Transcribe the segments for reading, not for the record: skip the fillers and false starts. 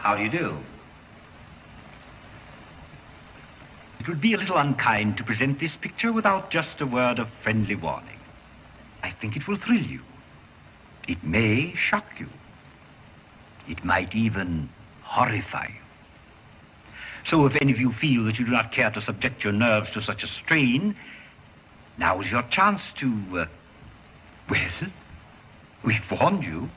How do you do? It would be a little unkind to present this picture without just a word of friendly warning. I think it will thrill you. It may shock you. It might even horrify you. So if any of you feel that you do not care to subject your nerves to such a strain, now is your chance to, well, we've warned you.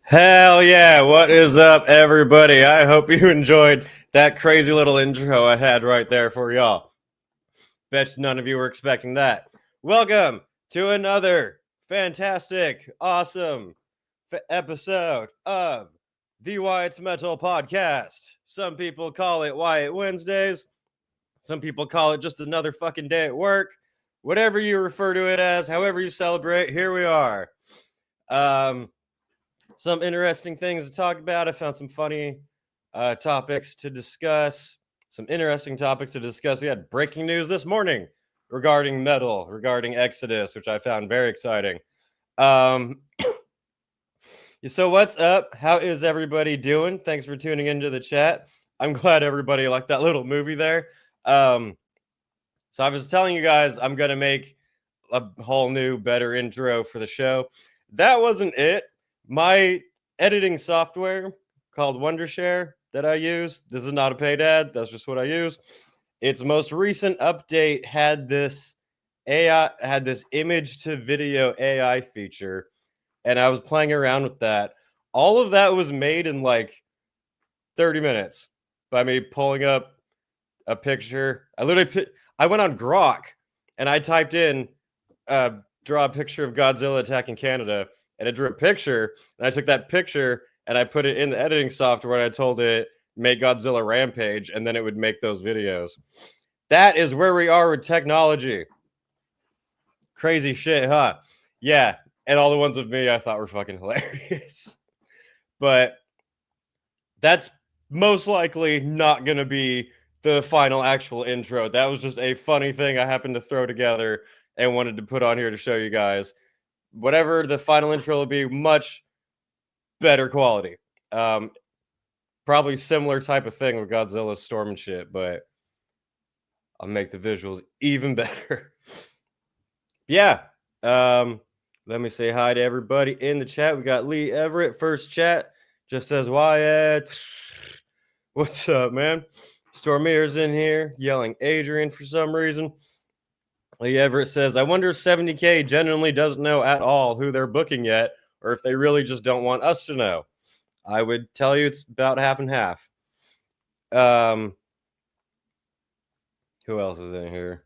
Hell yeah, what is up, everybody? I hope you enjoyed that crazy little intro I had right there for y'all. Bet none of you were expecting that. Welcome to another fantastic, awesome episode of the Wyatt's Metal Podcast. Some people call it Wyatt Wednesdays. Some people call it just another fucking day at work. Whatever you refer to it as, however you celebrate, here we are. Some interesting things to talk about. I found some funny topics to discuss. Some interesting topics to discuss. We had breaking news this morning regarding metal, regarding Exodus, which I found very exciting. So what's up? How is everybody doing? Thanks for tuning into the chat. I'm glad everybody liked that little movie there. So I was telling you guys I'm going to make a whole new, better intro for the show. That wasn't it. My editing software called Wondershare that I use. This is not a paid ad. That's just what I use. Its most recent update had this image to video AI feature, and I was playing around with that. All of that was made in like 30 minutes by me pulling up a picture. I went on Grok and I typed in draw a picture of Godzilla attacking Canada, and it drew a picture, and I took that picture and I put it in the editing software, and I told it make Godzilla rampage, and then it would make those videos. That is where we are with technology. Crazy shit, huh? Yeah, and all the ones of me I thought were fucking hilarious. But that's most likely not going to be the final actual intro. That was just a funny thing I happened to throw together and wanted to put on here to show you guys. Whatever the final intro will be, much better quality. Probably similar type of thing with Godzilla's storm and shit, but I'll make the visuals even better. Yeah. Let me say hi to everybody in the chat. We got Lee Everett, first chat. Just says Wyatt. What's up, man? Stormier's in here yelling Adrian for some reason. Lee Everett says, I wonder if 70K genuinely doesn't know at all who they're booking yet, or if they really just don't want us to know. I would tell you it's about half and half. Who else is in here?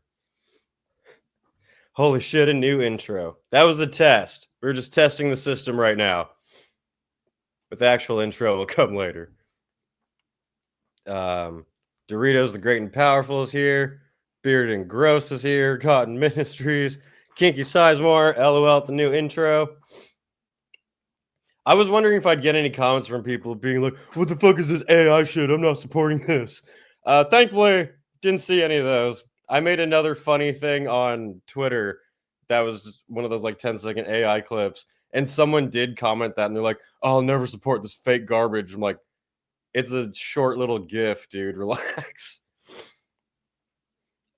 Holy shit, a new intro. That was a test. We're just testing the system right now. But the actual intro will come later. Doritos the Great and Powerful is here. Beard and Gross is here. Cotton Ministries. Kinky Sizemore. LOL at the new intro. I was wondering if I'd get any comments from people being like, what the fuck is this AI shit? I'm not supporting this. Thankfully, didn't see any of those. I made another funny thing on Twitter that was one of those like 10-second AI clips. And someone did comment that, and they're like, oh, I'll never support this fake garbage. I'm like, it's a short little GIF, dude. Relax.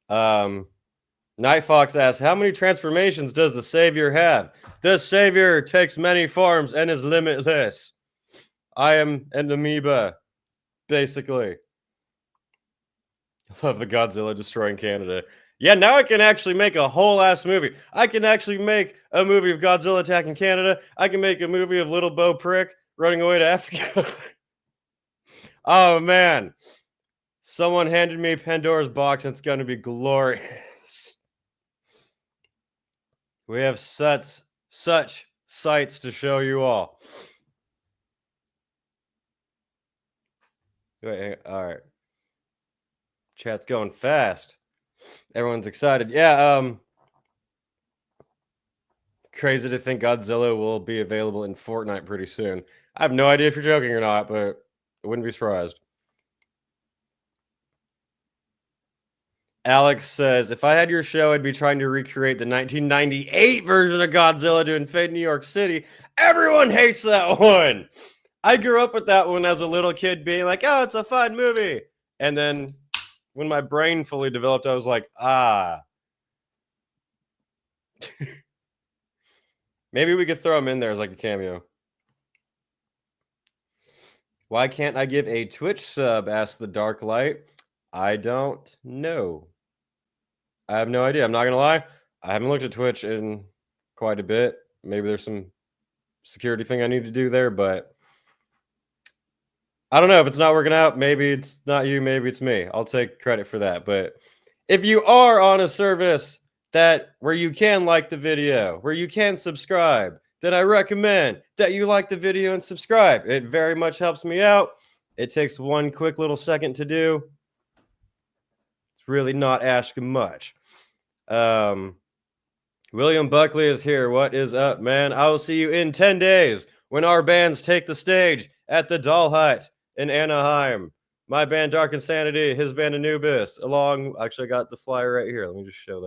Night Fox asks, how many transformations does the Savior have? The Savior takes many forms and is limitless. I am an amoeba, basically. I love the Godzilla destroying Canada. Yeah, now I can actually make a whole ass movie. I can actually make a movie of Godzilla attacking Canada. I can make a movie of Little Bo Prick running away to Africa. Oh, man. Someone handed me Pandora's box, and it's going to be glorious. We have such sights to show you all. Wait, all right. Chat's going fast. Everyone's excited. Yeah, crazy to think Godzilla will be available in Fortnite pretty soon. I have no idea if you're joking or not, but I wouldn't be surprised. Alex says, if I had your show, I'd be trying to recreate the 1998 version of Godzilla to invade New York City. Everyone hates that one. I grew up with that one as a little kid being like, oh, it's a fun movie. And then when my brain fully developed, I was like, maybe we could throw him in there as like a cameo. Why can't I give a Twitch sub? Asked the Dark Light. I don't know. I have no idea. I'm not going to lie. I haven't looked at Twitch in quite a bit. Maybe there's some security thing I need to do there, but I don't know if it's not working out. Maybe it's not you. Maybe it's me. I'll take credit for that. But if you are on a service where you can like the video, where you can subscribe, then I recommend that you like the video and subscribe. It very much helps me out. It takes one quick little second to do. It's really not asking much. William Buckley is here. What is up, man? I will see you in 10 days when our bands take the stage at the Doll Hut in Anaheim. My band, Dark Insanity, his band, Anubis, actually, I got the flyer right here. Let me just show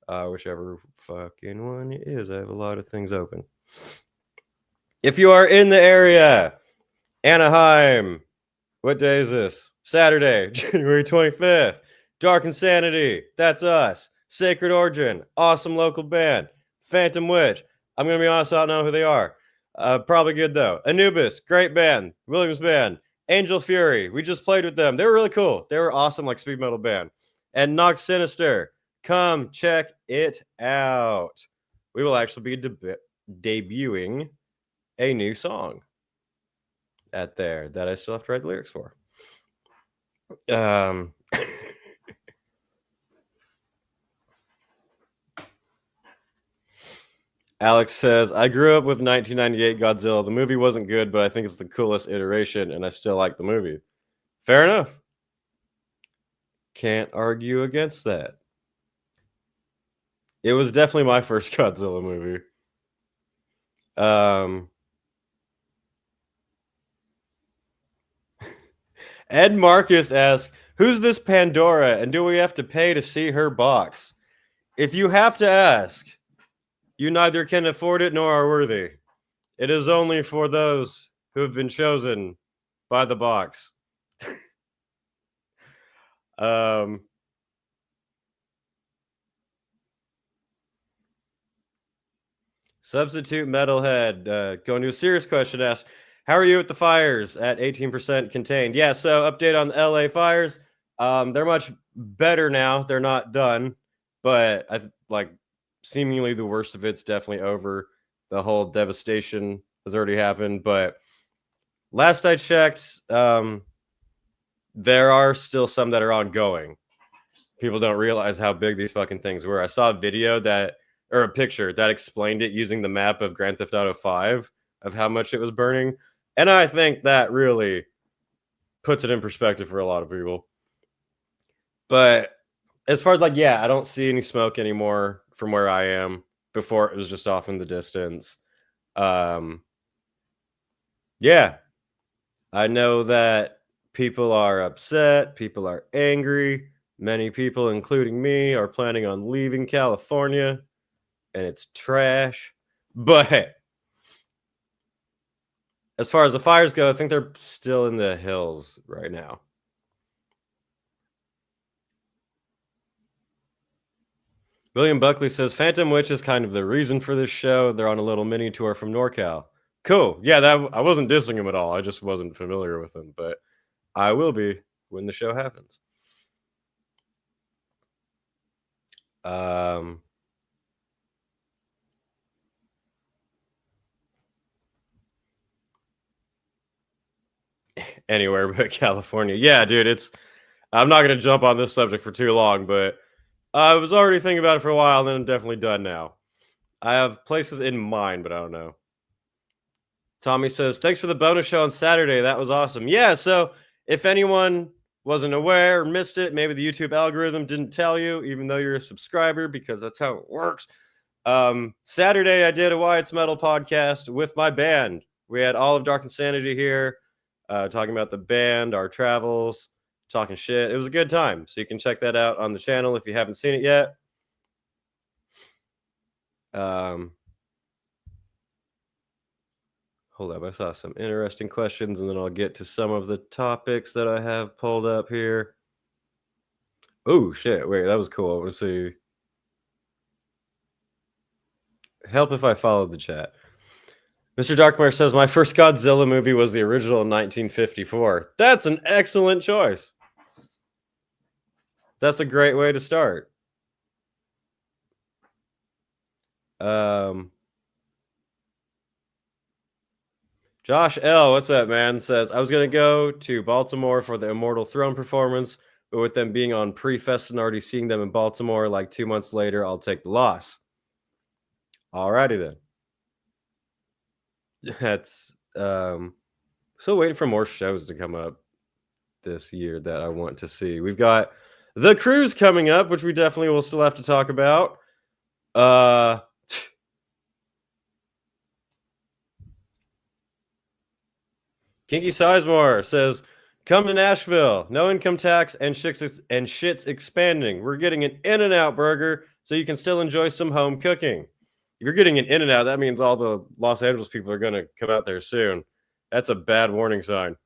that. Whichever fucking one it is. I have a lot of things open. If you are in the area, Anaheim, what day is this? Saturday, January 25th. Dark Insanity, that's us. Sacred Origin, awesome local band. Phantom Witch, I'm going to be honest, I don't know who they are. Probably good though. Anubis, great band. Williams band. Angel Fury, we just played with them. They were really cool. They were awesome, like speed metal band. And Nox Sinister, come check it out. We will actually be debuting a new song at there that I still have to write the lyrics for. Alex says, I grew up with 1998 Godzilla. The movie wasn't good, but I think it's the coolest iteration, and I still like the movie. Fair enough. Can't argue against that. It was definitely my first Godzilla movie. Ed Marcus asks, who's this Pandora, and do we have to pay to see her box? If you have to ask, you neither can afford it nor are worthy. It is only for those who have been chosen by the box. Substitute Metalhead going to a serious question asks, how are you with the fires at 18% contained? Yeah, so update on the LA fires. They're much better now. They're not done, but seemingly the worst of it's definitely over. The whole devastation has already happened, but last I checked, there are still some that are ongoing. People don't realize how big these fucking things were. I saw a video or a picture that explained it using the map of Grand Theft Auto 5 of how much it was burning. And I think that really puts it in perspective for a lot of people. But as far as I don't see any smoke anymore from where I am. Before it was just off in the distance. Yeah. I know that people are upset. People are angry. Many people, including me, are planning on leaving California. And it's trash. But as far as the fires go, I think they're still in the hills right now. William Buckley says, Phantom Witch is kind of the reason for this show. They're on a little mini tour from NorCal. Cool. Yeah, I wasn't dissing him at all. I just wasn't familiar with him. But I will be when the show happens. Anywhere but California. Yeah, dude, I'm not going to jump on this subject for too long, but I was already thinking about it for a while, and then I'm definitely done now. I have places in mind, but I don't know. Tommy says, thanks for the bonus show on Saturday. That was awesome. Yeah, so if anyone wasn't aware or missed it, maybe the YouTube algorithm didn't tell you, even though you're a subscriber, because that's how it works. Saturday, I did a Wyatt's Metal podcast with my band. We had all of Dark Insanity here, talking about the band, our travels, talking shit. It was a good time. So you can check that out on the channel if you haven't seen it yet. Hold up. I saw some interesting questions, and then I'll get to some of the topics that I have pulled up here. Oh, shit. Wait, that was cool. Let's see. Help if I followed the chat. Mr. Darkmare says, my first Godzilla movie was the original in 1954. That's an excellent choice. That's a great way to start. Josh L., what's up, man? Says, I was going to go to Baltimore for the Immortal Throne performance, but with them being on pre-fest and already seeing them in Baltimore like 2 months later, I'll take the loss. Alrighty then. That's still waiting for more shows to come up this year that I want to see. We've got The Cruise coming up, which we definitely will still have to talk about. Kinky Sizemore says, come to Nashville. No income tax and shit's expanding. We're getting an In-N-Out burger so you can still enjoy some home cooking. If you're getting an In-N-Out, that means all the Los Angeles people are going to come out there soon. That's a bad warning sign.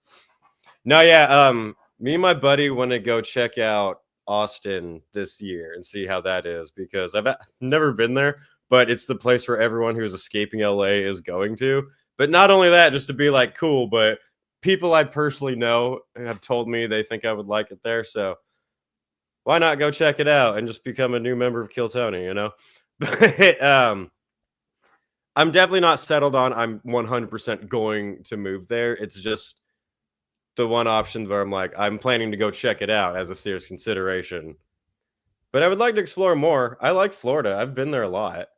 No, yeah, me and my buddy want to go check out Austin this year and see how that is, because I've never been there, but it's the place where everyone who's escaping LA is going to. But not only that, just to be like cool, but people I personally know have told me they think I would like it there. So why not go check it out and just become a new member of Kill Tony, you know? But I'm definitely not settled on I'm 100% going to move there. It's just the one option where I'm like, I'm planning to go check it out as a serious consideration. But I would like to explore more. I like Florida. I've been there a lot.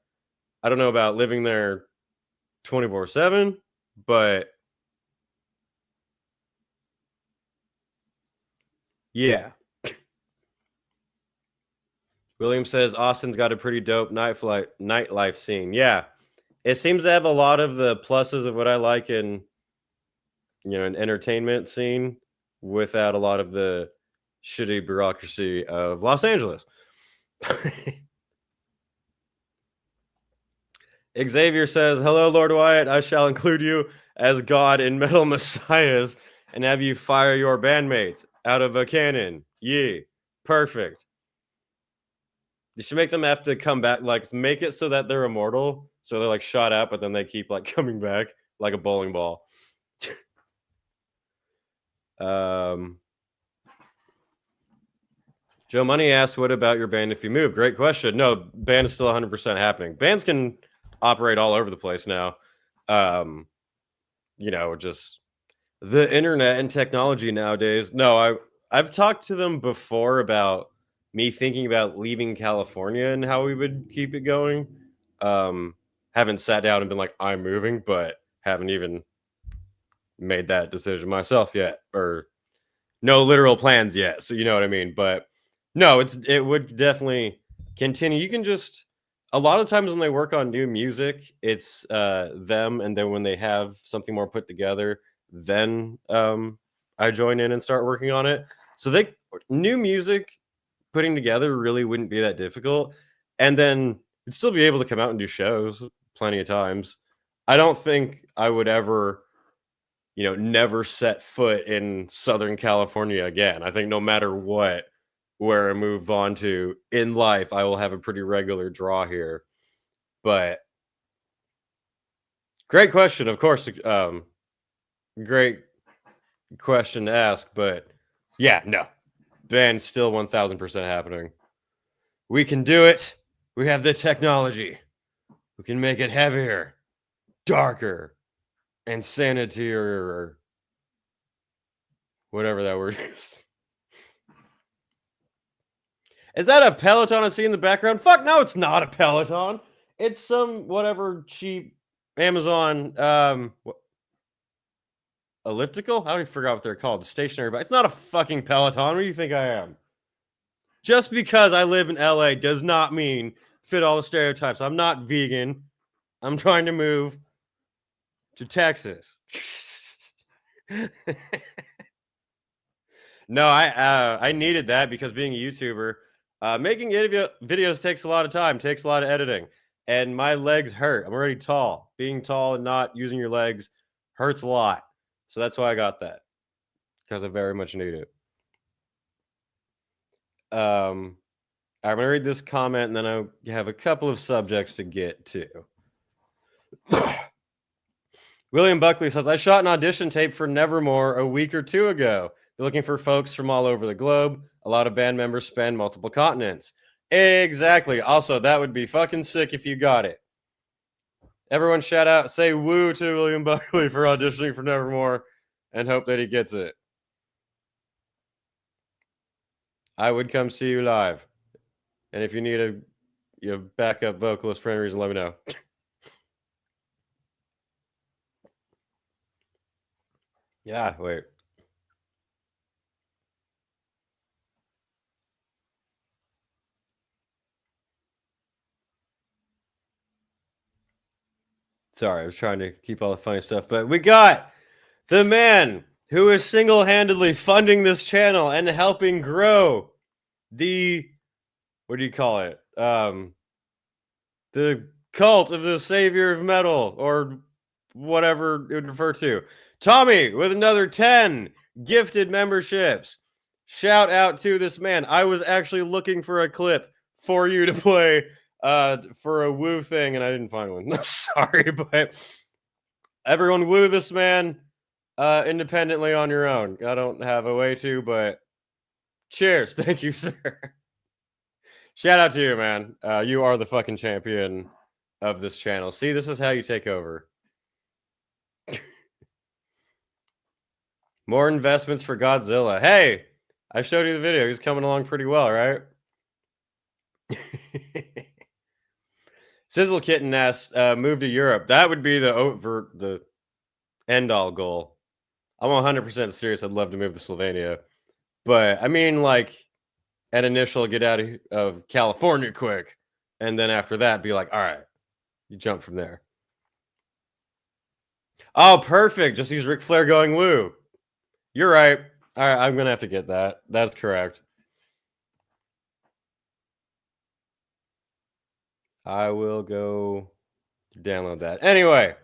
I don't know about living there 24/7, but yeah. William says Austin's got a pretty dope nightlife scene. Yeah. It seems to have a lot of the pluses of what I like in, you know, an entertainment scene without a lot of the shitty bureaucracy of Los Angeles. Xavier says, hello, Lord Wyatt. I shall include you as God in Metal Messiahs and have you fire your bandmates out of a cannon. Yee. Perfect. You should make them have to come back, like make it so that they're immortal. So they're like shot at, but then they keep like coming back like a bowling ball. Joe Money asks, what about your band if you move? Great question. No, band is still 100% happening. Bands can operate all over the place now. You know, just the internet and technology nowadays. No, I've talked to them before about me thinking about leaving California and how we would keep it going. Haven't sat down and been like, I'm moving, but haven't even made that decision myself yet, or no literal plans yet. So you know what I mean? But no, it would definitely continue. You can just, a lot of times when they work on new music, it's them, and then when they have something more put together, then I join in and start working on it. So new music putting together really wouldn't be that difficult, and then you'd still be able to come out and do shows plenty of times. I don't think I would ever, you know, never set foot in Southern California again. I think no matter what, where I move on to in life, I will have a pretty regular draw here. But great question, of course. Great question to ask, but yeah, no, band's still 1000% happening. We can do it. We have the technology. We can make it heavier, darker, and sanitier, whatever that word is. Is that a Peloton I see in the background? Fuck no, it's not a Peloton. It's some whatever cheap Amazon elliptical. I already forgot what they're called. Stationary bike. It's not a fucking Peloton. What do you think I am? Just because I live in LA does not mean fit all the stereotypes. I'm not vegan. I'm trying to move to Texas. No, I needed that because being a YouTuber, making videos takes a lot of time, takes a lot of editing, and my legs hurt. I'm already tall. Being tall and not using your legs hurts a lot. So that's why I got that, because I very much need it. I'm going to read this comment, and then I have a couple of subjects to get to. William Buckley says, I shot an audition tape for Nevermore a week or two ago. They're looking for folks from all over the globe. A lot of band members span multiple continents. Exactly. Also, that would be fucking sick if you got it. Everyone shout out, say woo to William Buckley for auditioning for Nevermore and hope that he gets it. I would come see you live. And if you need a backup vocalist for any reason, let me know. Yeah, wait. Sorry, I was trying to keep all the funny stuff, but we got the man who is single-handedly funding this channel and helping grow the, what do you call it? The cult of the savior of metal, or whatever it would refer to. Tommy with another 10 gifted memberships. Shout out to this man. I was actually looking for a clip for you to play for a woo thing, and I didn't find one. Sorry, but Everyone woo this man independently on your own. I don't have a way to, but cheers. Thank you, sir. Shout out to you, man. You are the fucking champion of this channel. See, this is how you take over. More investments for Godzilla. Hey, I showed you the video. He's coming along pretty well, right? Sizzle Kitten asks, move to Europe. That would be the end-all goal. I'm 100% serious. I'd love to move to Slovenia. But, I mean, like, an initial get out of California quick. And then after that, be like, all right, you jump from there. Oh, perfect. Just use Ric Flair going woo. You're right. All right, I'm going to have to get that. That's correct. I will go download that. Anyway,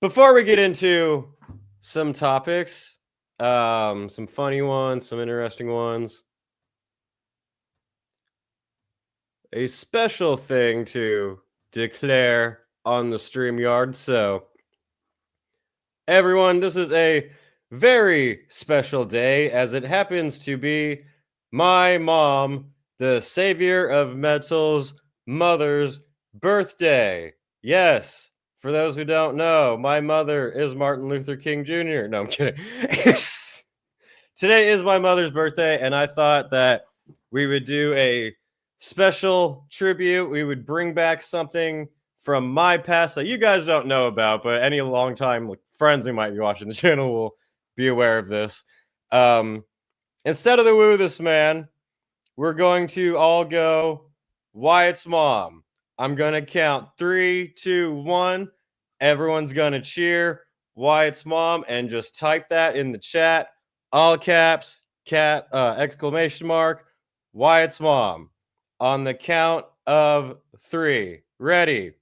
before we get into some topics, some funny ones, some interesting ones, a special thing to declare on the StreamYard. So, everyone, this is a very special day as it happens to be my mom, the savior of metal's mother's birthday. Yes, for those who don't know, my mother is Martin Luther King Jr. No, I'm kidding. Today is my mother's birthday, and I thought that we would do a special tribute. We would bring back something from my past that you guys don't know about, but any long-time friends who might be watching the channel will be aware of this. Instead of the woo this man, we're going to all go Wyatt's mom. I'm going to count 3, 2, 1. Everyone's going to cheer Wyatt's mom and just type that in the chat. All caps, exclamation mark, Wyatt's mom. On the count of 3. Ready?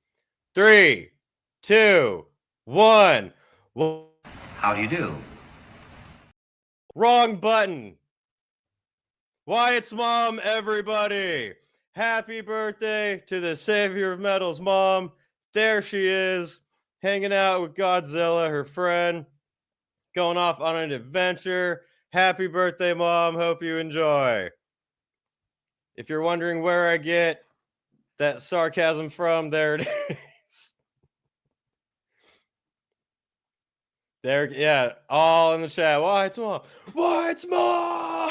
3, 2, 1. How do you do? Wrong button. Wyatt's mom, everybody. Happy birthday to the savior of metal's mom. There she is, hanging out with Godzilla, her friend, going off on an adventure. Happy birthday, mom. Hope you enjoy. If you're wondering where I get that sarcasm from, there it is. There, yeah, all in the chat. Wyatt's mom. Wyatt's mom.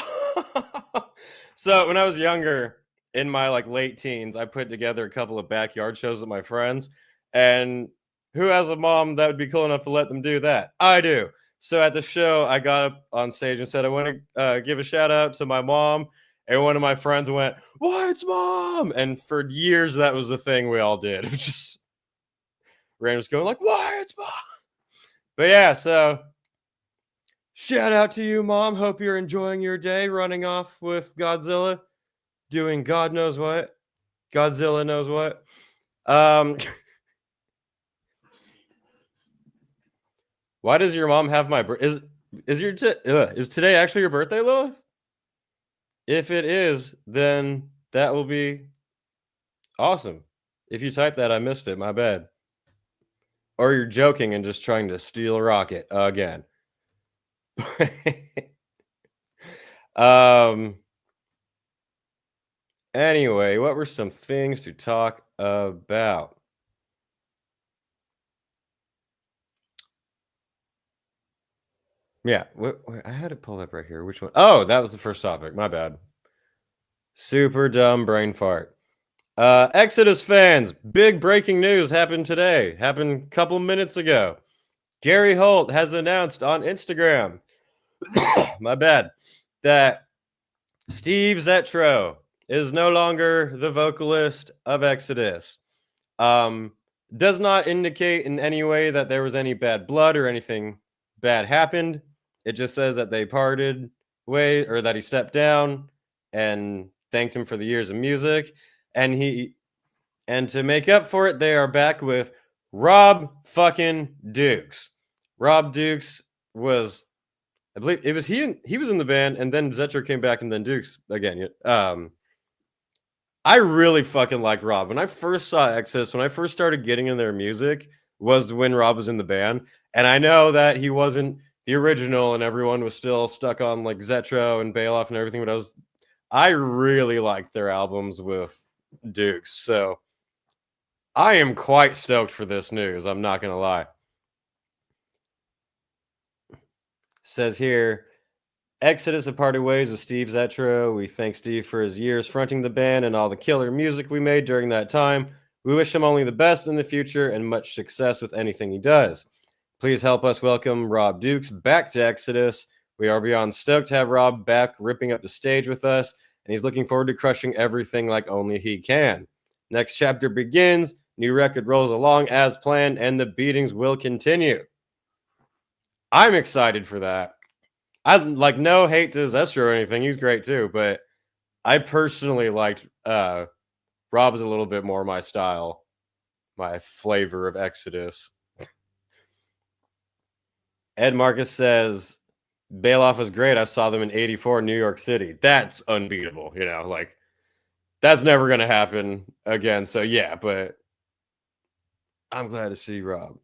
So when I was younger, in my late teens, I put together a couple of backyard shows with my friends. And who has a mom that would be cool enough to let them do that? I do. So at the show, I got up on stage and said, I want to give a shout out to my mom. And one of my friends went, Wyatt's mom. And for years, that was the thing we all did. It was just randoms going like, Wyatt's mom. But yeah, so shout out to you, mom. Hope you're enjoying your day running off with Godzilla, doing God knows what. Godzilla knows what. Why does your mom have my birthday? Is today actually your birthday, Lilith? If it is, then that will be awesome. If you type that, I missed it. My bad. Or you're joking and just trying to steal a rocket again. Anyway, what were some things to talk about? Yeah, I had it pulled up right here. Which one? Oh, that was the first topic. My bad. Super dumb brain fart. Exodus fans, big breaking news happened today. Happened a couple minutes ago. Gary Holt has announced on Instagram, my bad, that Steve Zetro is no longer the vocalist of Exodus. Does not indicate in any way that there was any bad blood or anything bad happened. It just says that they parted ways, or that he stepped down and thanked him for the years of music. And to make up for it, they are back with Rob fucking Dukes. Rob Dukes was, I believe it was he was in the band, and then Zetro came back, and then Dukes again. I really fucking like Rob. When I first saw Exodus, when I first started getting in their music, was when Rob was in the band. And I know that he wasn't the original and everyone was still stuck on like Zetro and Bailoff and everything, but I really liked their albums with Dukes. So I am quite stoked for this news. I'm not going to lie. Says here, Exodus have parted ways with Steve Zetro. We thank Steve for his years fronting the band and all the killer music we made during that time. We wish him only the best in the future and much success with anything he does. Please help us welcome Rob Dukes back to Exodus. We are beyond stoked to have Rob back ripping up the stage with us, and he's looking forward to crushing everything like only he can. Next chapter begins, new record rolls along as planned, and the beatings will continue. I'm excited for that. I like no hate to Zetro or anything. He's great too, but I personally liked Rob's a little bit more my style, my flavor of Exodus. Ed Marcus says Bailoff was great. I saw them in '84 in New York City. That's unbeatable, you know, like that's never gonna happen again. So yeah, but I'm glad to see Rob.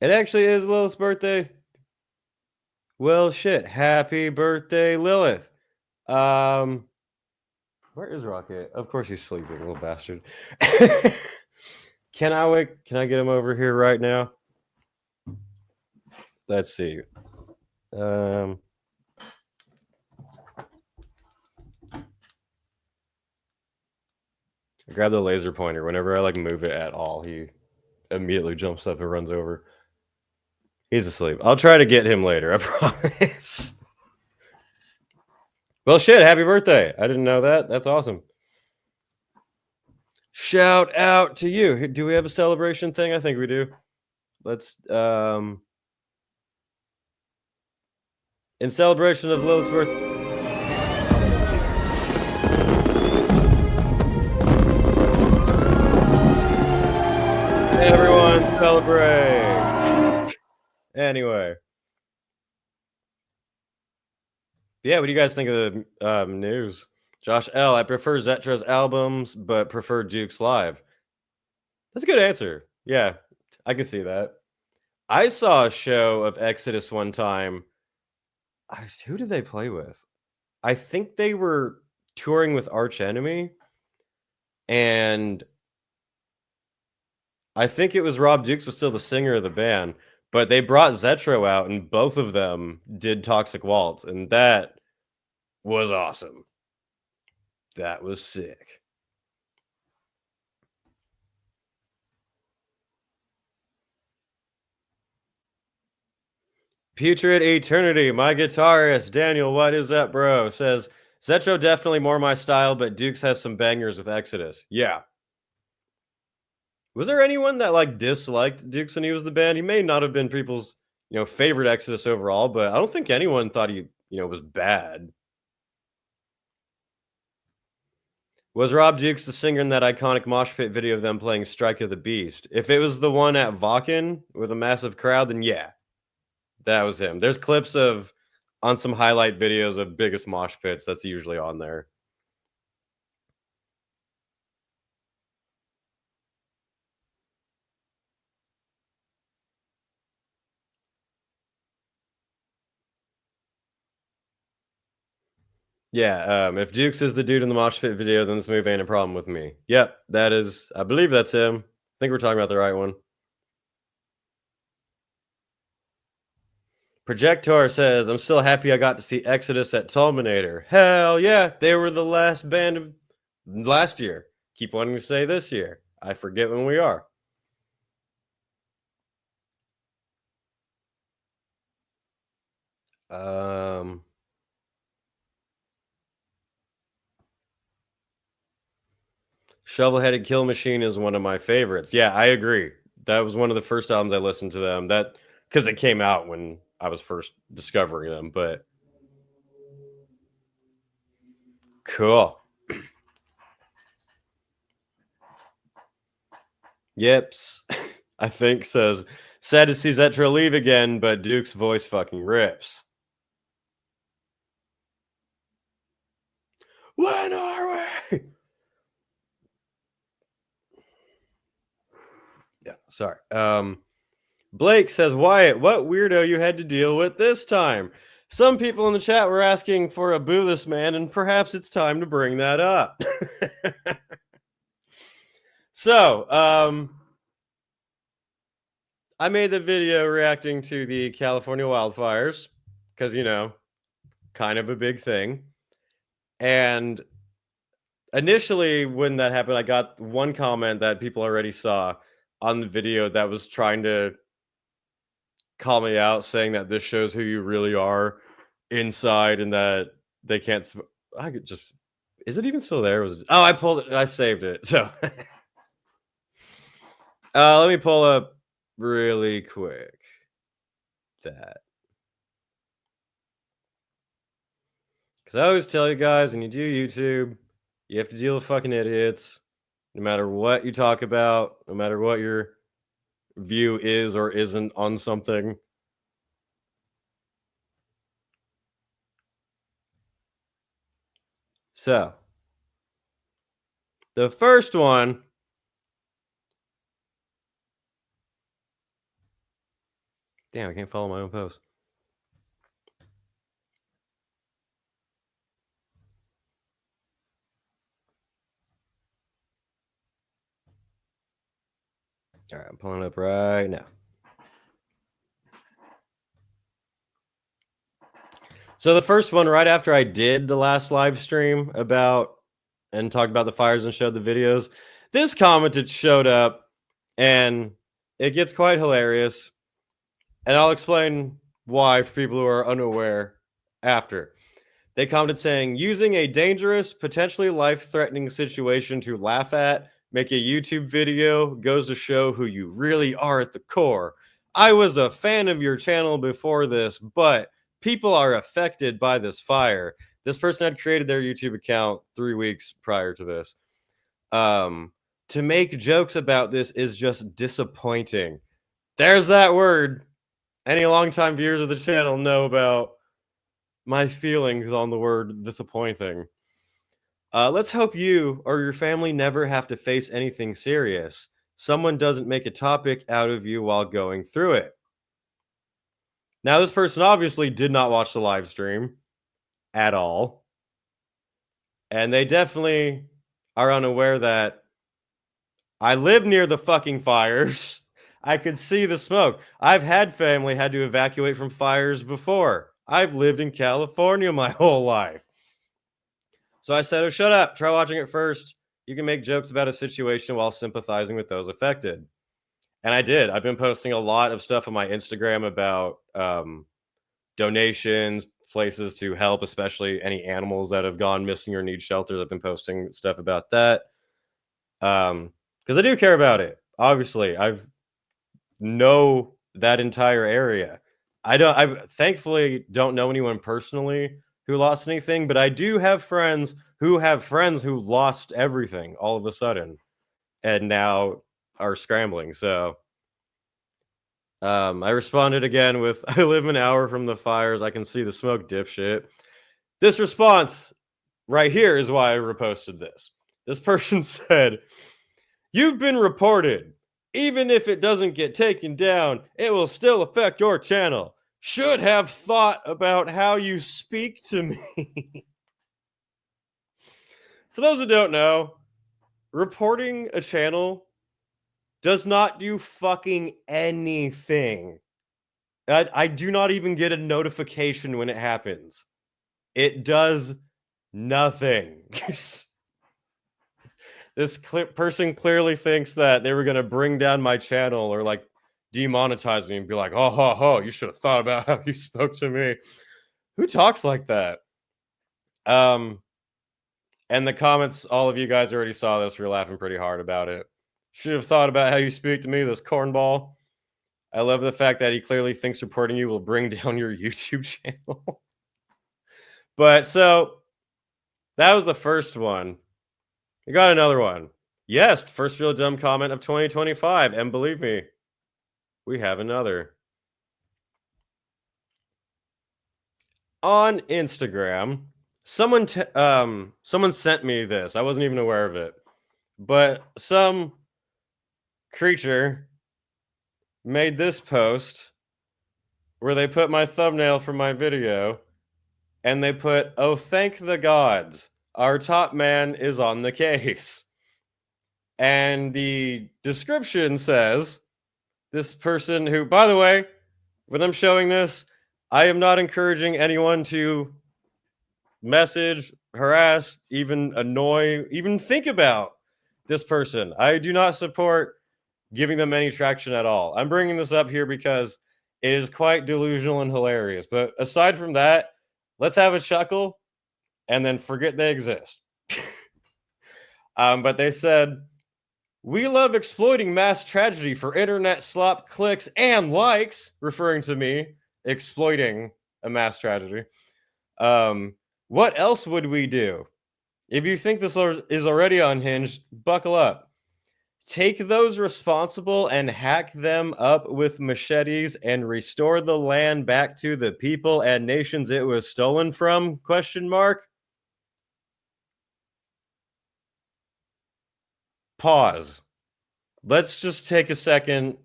It actually is Lilith's birthday. Well, shit. Happy birthday, Lilith. Where is Rocket? Of course he's sleeping, little bastard. Can I get him over here right now? Let's see. I grab the laser pointer. Whenever I like move it at all, he immediately jumps up and runs over. He's asleep. I'll try to get him later, I promise. Well, shit, happy birthday. I didn't know that. That's awesome. Shout out to you. Do we have a celebration thing? I think we do. Let's in celebration of Lilith's birthday. Everyone celebrate. Anyway. Yeah, what do you guys think of the news? Josh L. I prefer Zetro's albums, but prefer Duke's live. That's a good answer. Yeah, I can see that. I saw a show of Exodus one time. Who did they play with? I think they were touring with Arch Enemy. And I think it was Rob Dukes was still the singer of the band. But they brought Zetro out, and both of them did Toxic Waltz, and that was awesome. That was sick. Putrid Eternity, my guitarist, Daniel, what is that, bro? Says, Zetro definitely more my style, but Dukes has some bangers with Exodus. Yeah. Was there anyone that like disliked Dukes when he was the band? He may not have been people's, favorite Exodus overall, but I don't think anyone thought he, was bad. Was Rob Dukes the singer in that iconic mosh pit video of them playing Strike of the Beast? If it was the one at Vakken with a massive crowd, then yeah, that was him. There's clips on some highlight videos of biggest mosh pits. That's usually on there. Yeah, if Dukes is the dude in the mosh pit video, then this movie ain't a problem with me. Yep, that is, I believe that's him. I think we're talking about the right one. Projector says, I'm still happy I got to see Exodus at Tulminator. Hell yeah, they were the last band of last year. Keep wanting to say this year. I forget when we are. Shovel-Headed Kill Machine is one of my favorites. Yeah, I agree. That was one of the first albums I listened to them. That because it came out when I was first discovering them, but cool. Yips, I think says, sad to see Zetro leave again, but Duke's voice fucking rips. When are we? Yeah, sorry. Blake says, Wyatt, what weirdo you had to deal with this time? Some people in the chat were asking for a boo this man, and perhaps it's time to bring that up. So, I made the video reacting to the California wildfires because, you know, kind of a big thing. And initially, when that happened, I got one comment that people already saw on the video that was trying to call me out, saying that this shows who you really are inside and that they can't. I could just. Is it even still there? Was it, oh, I pulled it. I saved it. So let me pull up really quick that. Because I always tell you guys, when you do YouTube, you have to deal with fucking idiots. No matter what you talk about, no matter what your view is or isn't on something. So, the first one. Damn, I can't follow my own post. All right, I'm pulling it up right now. So the first one, right after I did the last live stream about and talked about the fires and showed the videos, this commented showed up, and it gets quite hilarious. And I'll explain why for people who are unaware after. They commented saying, using a dangerous, potentially life-threatening situation to laugh at, make a YouTube video, goes to show who you really are at the core. I was a fan of your channel before this, but people are affected by this fire. This person had created their YouTube account 3 weeks prior to this. To make jokes about this is just disappointing. There's that word. Any longtime viewers of the channel know about my feelings on the word disappointing. Let's hope you or your family never have to face anything serious. Someone doesn't make a topic out of you while going through it. Now, this person obviously did not watch the live stream at all. And they definitely are unaware that I live near the fucking fires. I could see the smoke. I've had family had to evacuate from fires before. I've lived in California my whole life. So I said, oh, shut up. Try watching it first. You can make jokes about a situation while sympathizing with those affected. And I did. I've been posting a lot of stuff on my Instagram about donations, places to help, especially any animals that have gone missing or need shelters. I've been posting stuff about that. Because I do care about it. Obviously, I know that entire area. I thankfully don't know anyone personally who lost anything, but I do have friends who lost everything all of a sudden and now are scrambling. So I responded again with, I live an hour from the fires. I can see the smoke, dipshit. This response right here is why I reposted this. This person said, you've been reported. Even if it doesn't get taken down, it will still affect your channel. Should have thought about how you speak to me. For those who don't know, reporting a channel does not do fucking anything. I do not even get a notification when it happens. It does nothing. This person clearly thinks that they were going to bring down my channel or like demonetize me and be like, oh, ho, ho, you should have thought about how you spoke to me. Who talks like that? And the comments, all of you guys already saw this. We were laughing pretty hard about it. Should have thought about how you speak to me, this cornball. I love the fact that he clearly thinks reporting you will bring down your YouTube channel. But so that was the first one. I got another one. Yes, the first real dumb comment of 2025. And believe me, we have another. On Instagram, someone sent me this. I wasn't even aware of it, but some creature made this post where they put my thumbnail from my video and they put, "Oh, thank the gods, our top man is on the case." And the description says, this person who, by the way, when I'm showing this, I am not encouraging anyone to message, harass, even annoy, even think about this person. I do not support giving them any traction at all. I'm bringing this up here because it is quite delusional and hilarious. But aside from that, let's have a chuckle and then forget they exist. But they said, "We love exploiting mass tragedy for internet slop clicks and likes," referring to me exploiting a mass tragedy. What else would we do? If you think this is already unhinged, buckle up. Take those responsible and hack them up with machetes and restore the land back to the people and nations it was stolen from? Question mark. Pause. Let's just take a second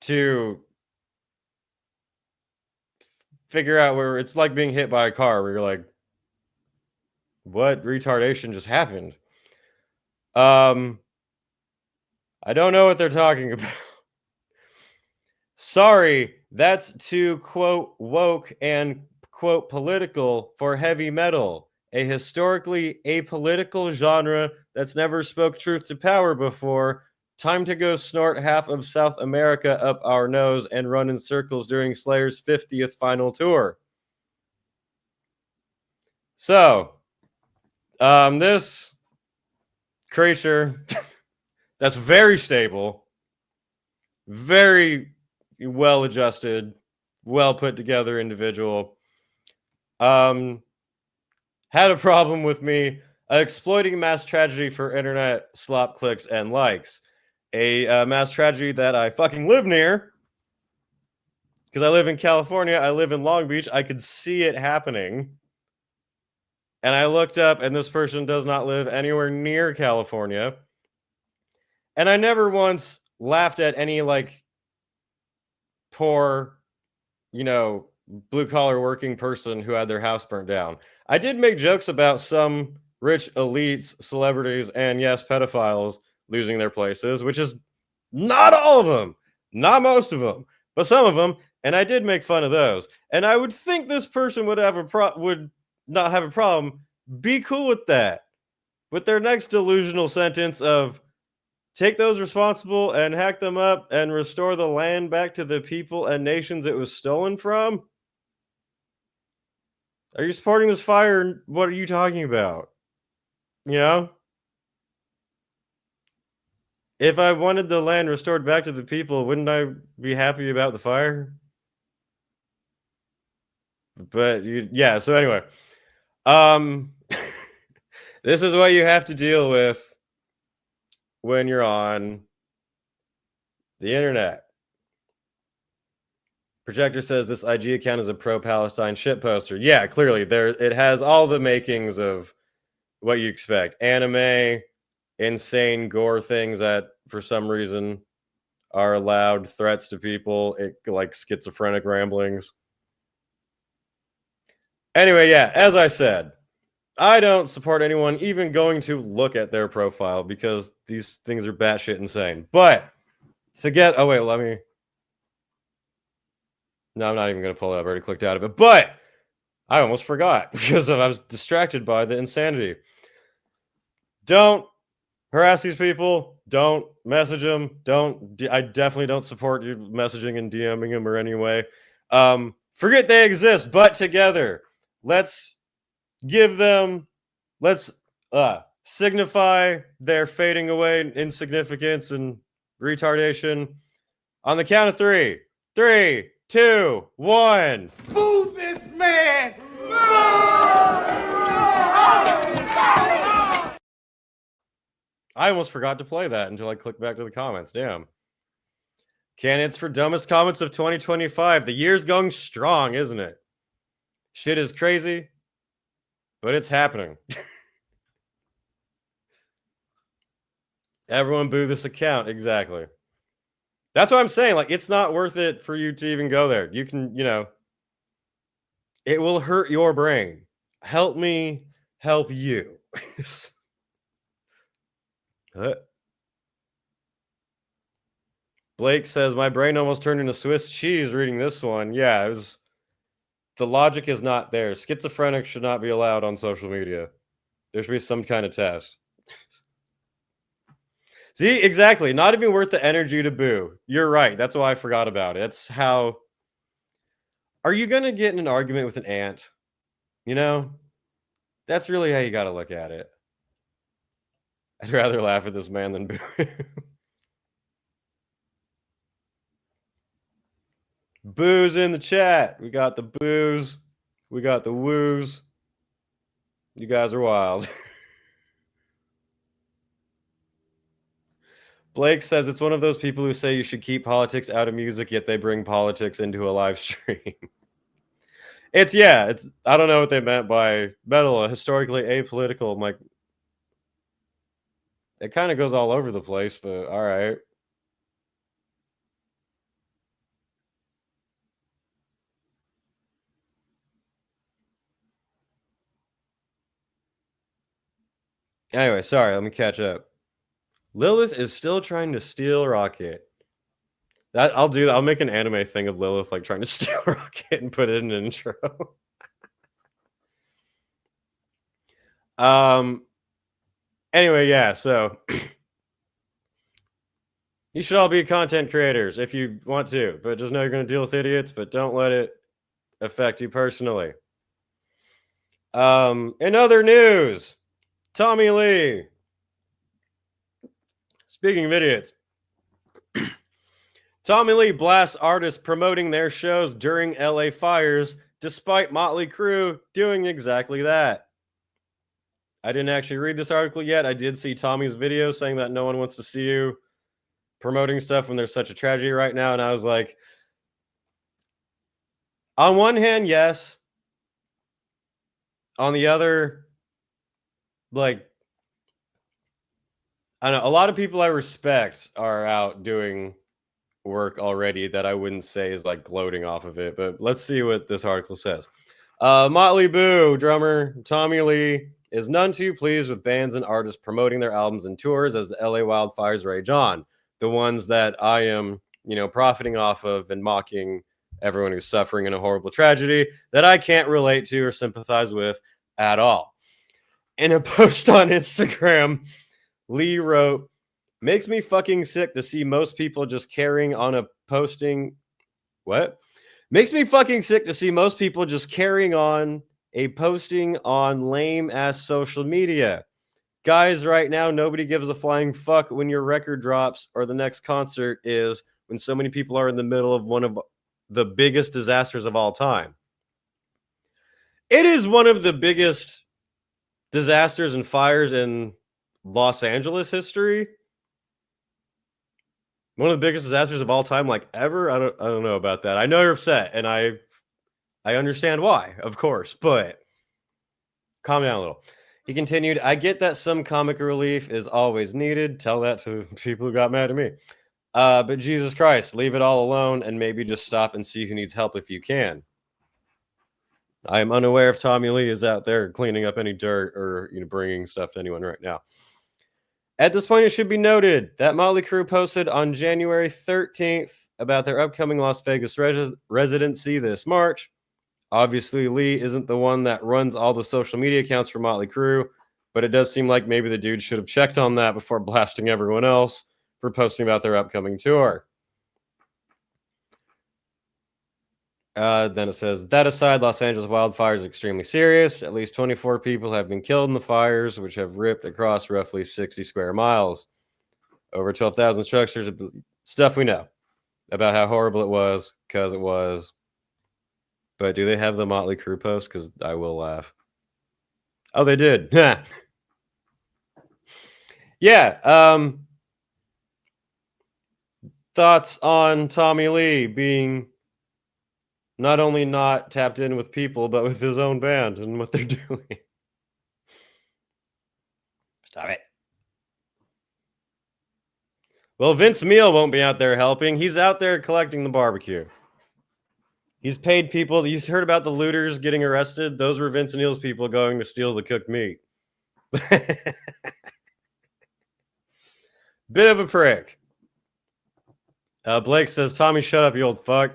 to figure out where it's like being hit by a car where you're like, what retardation just happened? I don't know what they're talking about. Sorry, that's too, quote, woke and, quote, political for heavy metal, a historically apolitical genre that's never spoke truth to power before. Time to go snort half of South America up our nose and run in circles during Slayer's 50th final tour. So, this creature that's very stable, very well adjusted, well put together individual, had a problem with me exploiting mass tragedy for internet slop clicks and likes. A mass tragedy that I fucking live near, because I live in California, I live in Long Beach, I could see it happening. And I looked up, and this person does not live anywhere near California. And I never once laughed at any, like, poor, blue-collar working person who had their house burnt down. I did make jokes about some rich elites, celebrities, and, yes, pedophiles losing their places, which is not all of them, not most of them, but some of them, and I did make fun of those. And I would think this person would not have a problem, be cool with that. With their next delusional sentence of, take those responsible and hack them up and restore the land back to the people and nations it was stolen from. Are you supporting this fire? What are you talking about? If I wanted the land restored back to the people, wouldn't I be happy about the fire? But yeah, so anyway, this is what you have to deal with when you're on the internet. Projector says this IG account is a pro-Palestine shit poster. Yeah, clearly it has all the makings of what you expect. Anime, insane gore things that for some reason are loud threats to people, like schizophrenic ramblings. Anyway, yeah, as I said, I don't support anyone even going to look at their profile because these things are batshit insane. But to get, no, I'm not even going to pull it up. I already clicked out of it. But I almost forgot because I was distracted by the insanity. Don't harass these people. Don't message them. I definitely don't support you messaging and DMing them or any way. Forget they exist, but together, let's signify their fading away in insignificance and retardation on the count of 3. 3, 2, 1. Boo this man! I almost forgot to play that until I clicked back to the comments. Damn. Candidates for dumbest comments of 2025. The year's going strong, isn't it? Shit is crazy, but it's happening. Everyone boo this account. Exactly. That's what I'm saying. Like, it's not worth it for you to even go there. You can, it will hurt your brain. Help me help you. Blake says, my brain almost turned into Swiss cheese reading this one. Yeah, the logic is not there. Schizophrenic should not be allowed on social media. There should be some kind of test. See, exactly. Not even worth the energy to boo. You're right. That's why I forgot about it. It's how... Are you going to get in an argument with an ant? That's really how you got to look at it. I'd rather laugh at this man than boo him. Boos in the chat. We got the boos. We got the woos. You guys are wild. Blake says it's one of those people who say you should keep politics out of music, yet they bring politics into a live stream. It's I don't know what they meant by metal, historically apolitical. I'm like, it kind of goes all over the place, but all right. Anyway, sorry, let me catch up. Lilith is still trying to steal Rocket. I'll do that. I'll make an anime thing of Lilith like trying to steal Rocket and put it in an intro. Anyway, yeah, so you should all be content creators if you want to, but just know you're going to deal with idiots, but don't let it affect you personally. In other news, Tommy Lee. Speaking of idiots, Tommy Lee blasts artists promoting their shows during LA fires, despite Motley Crue doing exactly that. I didn't actually read this article yet. I did see Tommy's video saying that no one wants to see you promoting stuff when there's such a tragedy right now. And I was like, on one hand, yes. On the other, like, I don't know, a lot of people I respect are out doing work already that I wouldn't say is like gloating off of it, but let's see what this article says. Motley Boo drummer Tommy Lee is none too pleased with bands and artists promoting their albums and tours as the LA wildfires rage on. The ones that I am, profiting off of and mocking everyone who's suffering in a horrible tragedy that I can't relate to or sympathize with at all. In a post on Instagram, Lee wrote, makes me fucking sick to see most people just carrying on a posting. What? Makes me fucking sick to see most people just carrying on a posting on lame ass social media. Guys, right now, nobody gives a flying fuck when your record drops or the next concert is when so many people are in the middle of one of the biggest disasters of all time. It is one of the biggest disasters and fires in Los Angeles history. One of the biggest disasters of all time, like ever. I don't know about that. I know you're upset, and I understand why, of course, but calm down a little. He continued, I get that some comic relief is always needed. Tell that to people who got mad at me. But Jesus Christ, leave it all alone and maybe just stop and see who needs help if you can. I am unaware if Tommy Lee is out there cleaning up any dirt or bringing stuff to anyone right now. At this point, it should be noted that Motley Crue posted on January 13th about their upcoming Las Vegas residency this March. Obviously, Lee isn't the one that runs all the social media accounts for Motley Crue, but it does seem like maybe the dude should have checked on that before blasting everyone else for posting about their upcoming tour. Then it says, that aside, Los Angeles wildfires are extremely serious. At least 24 people have been killed in the fires, which have ripped across roughly 60 square miles. Over 12,000 structures. Stuff we know about how horrible it was, because it was. But do they have the Motley Crue post? Because I will laugh. Oh, they did. Yeah. Thoughts on Tommy Lee being not only not tapped in with people, but with his own band and what they're doing. Stop it. Well, Vince Neil won't be out there helping. He's out there collecting the barbecue. He's paid people. You heard about the looters getting arrested? Those were Vince Neil's people going to steal the cooked meat. Bit of a prick. Blake says, Tommy, shut up, you old fuck.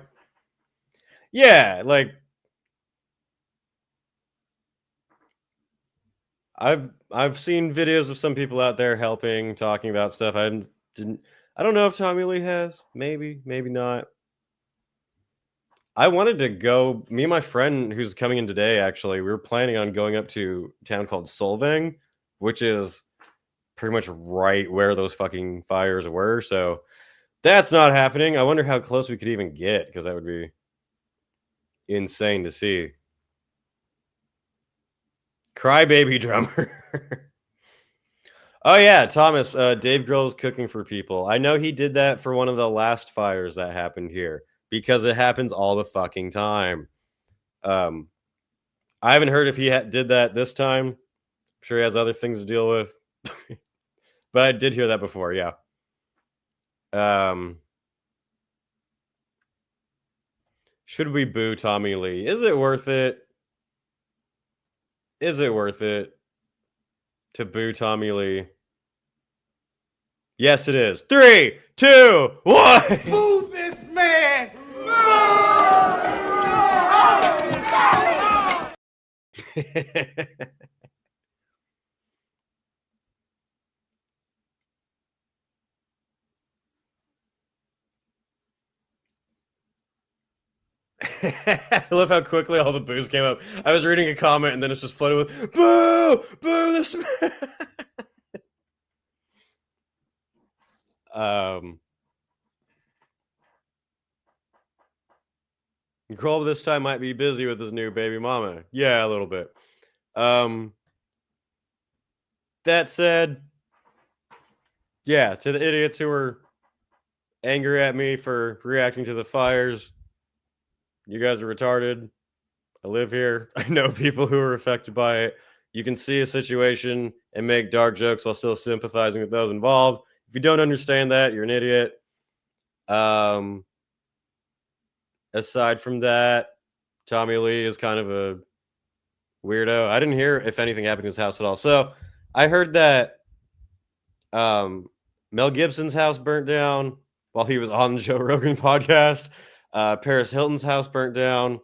Yeah, like, I've seen videos of some people out there helping, talking about stuff. I don't know if Tommy Lee has. Maybe not. I wanted to go. Me and my friend who's coming in today, actually, we were planning on going up to a town called Solvang, which is pretty much right where those fucking fires were. So that's not happening. I wonder how close we could even get, because that would be insane to see. Crybaby drummer. Oh yeah, Thomas. Dave Grohl's cooking for people. I know he did that for one of the last fires that happened here, because it happens all the fucking time. I haven't heard if he did that this time. I'm sure he has other things to deal with. But I did hear that before, yeah. Should we boo Tommy Lee? Is it worth it? Is it worth it to boo Tommy Lee? Yes, it is. 3, 2, 1. Boo this man! I love how quickly all the boos came up. I was reading a comment and then it's just flooded with boo, boo this man. Grohl this time might be busy with his new baby mama. Yeah, a little bit. That said, yeah, to the idiots who were angry at me for reacting to the fires, you guys are retarded. I live here. I know people who are affected by it. You can see a situation and make dark jokes while still sympathizing with those involved. If you don't understand that, you're an idiot. Aside from that, Tommy Lee is kind of a weirdo. I didn't hear if anything happened in his house at all. So I heard that Mel Gibson's house burnt down while he was on the Joe Rogan podcast. Paris Hilton's house burnt down.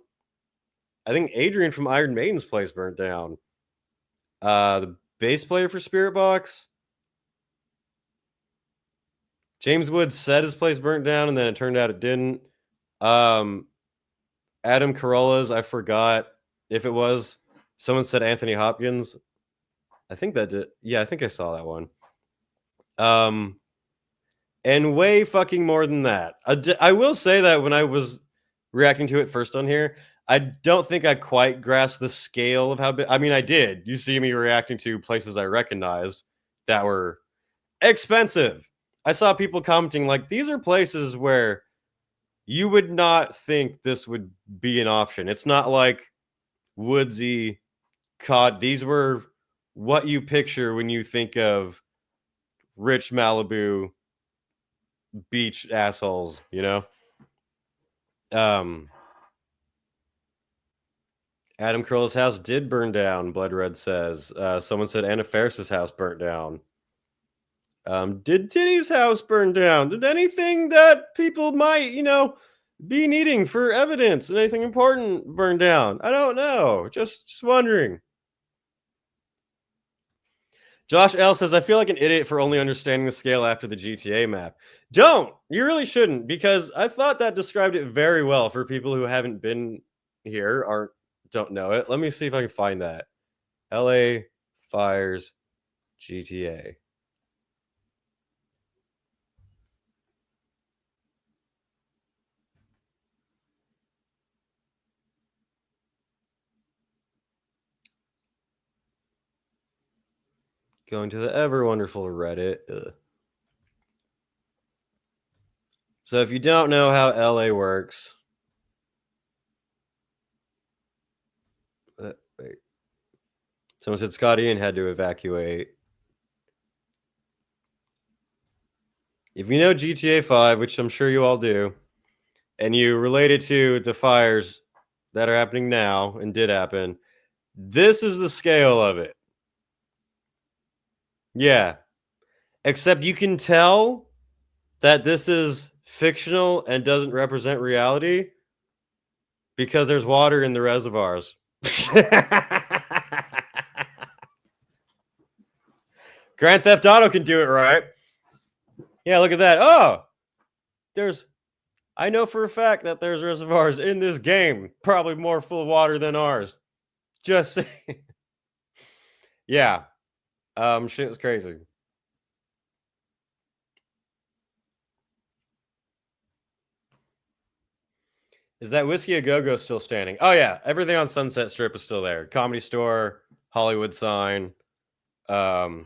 I think Adrian from Iron Maiden's place burnt down. The bass player for Spirit Box, James Woods, said his place burnt down, and then it turned out it didn't. Adam Carolla's, I forgot if it was. Someone said Anthony Hopkins. I think that did. Yeah, I think I saw that one. And way fucking more than that. I will say that when I was reacting to it first on here, I don't think I quite grasped the scale of how big. I mean, I did. You see me reacting to places I recognized that were expensive. I saw people commenting like, these are places where you would not think this would be an option. It's not like woodsy cod. These were what you picture when you think of rich Malibu beach assholes, you know? Adam Carolla's house did burn down, Blood Red says. Someone said Anna Faris's house burnt down. Did Titty's house burn down? Did anything that people might, be needing for evidence and anything important burn down? I don't know. Just wondering. Josh L says, I feel like an idiot for only understanding the scale after the GTA map. Don't. You really shouldn't, because I thought that described it very well for people who haven't been here or don't know it. Let me see if I can find that. LA Fires GTA. Going to the ever wonderful Reddit. Ugh. So if you don't know how LA works, wait. Someone said Scott Ian had to evacuate. if you know GTA 5, which I'm sure you all do, and you relate it to the fires that are happening now and did happen, this is the scale of it. Yeah. Except you can tell that this is fictional and doesn't represent reality because there's water in the reservoirs. Grand Theft Auto can do it right. Yeah, look at that. Oh, I know for a fact that there's reservoirs in this game, probably more full of water than ours. Just saying. Yeah. Shit was crazy. Is that Whiskey A Go-Go still standing? Oh, yeah. Everything on Sunset Strip is still there. Comedy Store, Hollywood Sign, the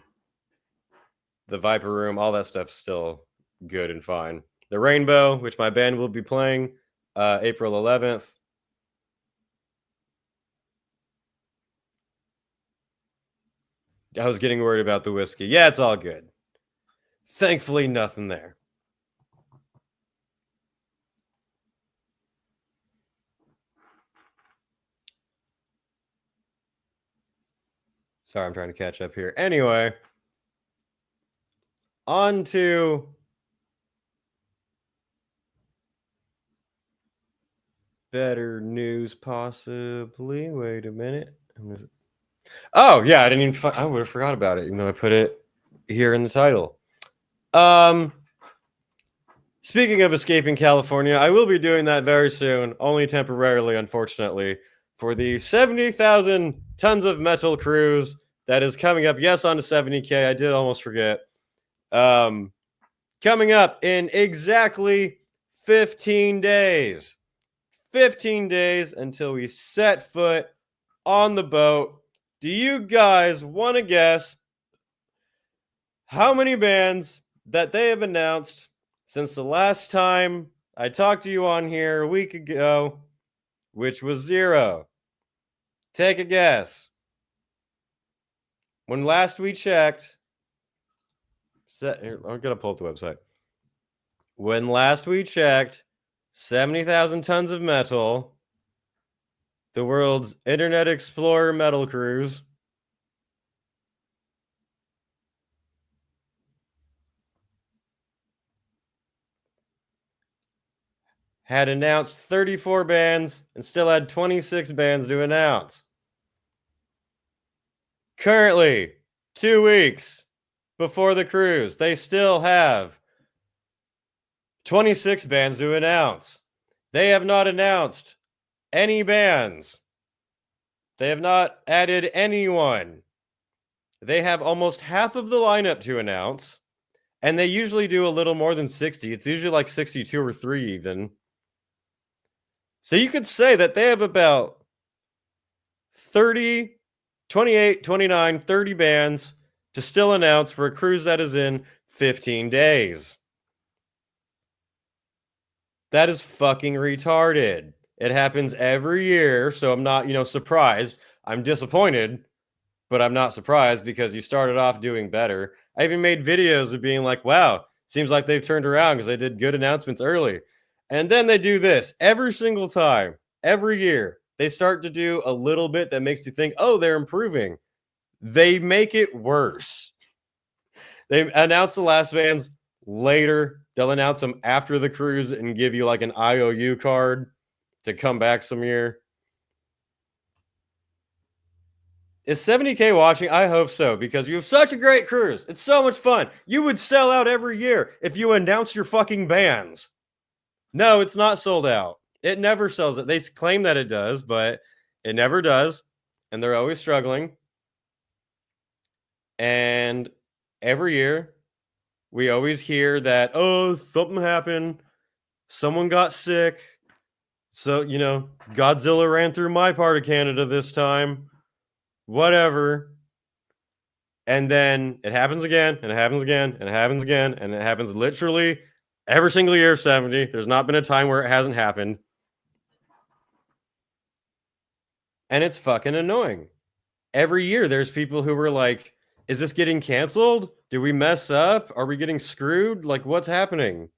Viper Room, all that stuff is still good and fine. The Rainbow, which my band will be playing April 11th. I was getting worried about the whiskey. Yeah, it's all good. Thankfully, nothing there. Sorry, I'm trying to catch up here. Anyway, on to better news, possibly. Wait a minute. Oh, yeah, I didn't even... I would have forgot about it, even though I put it here in the title. Speaking of escaping California, I will be doing that very soon, only temporarily, unfortunately, for the 70,000 tons of metal cruise that is coming up. Yes, on to 70K. I did almost forget. Coming up in exactly 15 days. 15 days until we set foot on the boat. Do you guys want to guess how many bands that they have announced since the last time I talked to you on here a week ago, which was 0? Take a guess. When last we checked, I'm going to pull up the website. When last we checked, 70,000 tons of metal, the world's Internet Explorer metal cruise, had announced 34 bands and still had 26 bands to announce. Currently, 2 weeks before the cruise, they still have 26 bands to announce. They have not announced any bands. They have not added anyone. They have almost half of the lineup to announce, and they usually do a little more than 60. It's usually like 62 or 3 even. So you could say that they have about 30, 28, 29, 30 bands to still announce for a cruise that is in 15 days. That is fucking retarded. It happens every year, so I'm not, surprised. I'm disappointed, but I'm not surprised because you started off doing better. I even made videos of being like, wow, seems like they've turned around because they did good announcements early. And then they do this every single time, every year. They start to do a little bit that makes you think, oh, they're improving. They make it worse. They announce the last bands later. They'll announce them after the cruise and give you like an IOU card to come back some year. Is 70K watching? I hope so, because you have such a great cruise. It's so much fun. You would sell out every year if you announced your fucking bands. No, it's not sold out. It never sells it. They claim that it does, but it never does. And they're always struggling. And every year, we always hear that, oh, something happened. Someone got sick. So, Godzilla ran through my part of Canada this time. Whatever. And then it happens again, and it happens again, and it happens again, and it happens literally every single year of 70. There's not been a time where it hasn't happened. And it's fucking annoying. Every year there's people who were like, Is this getting canceled? Did we mess up? Are we getting screwed? Like, what's happening?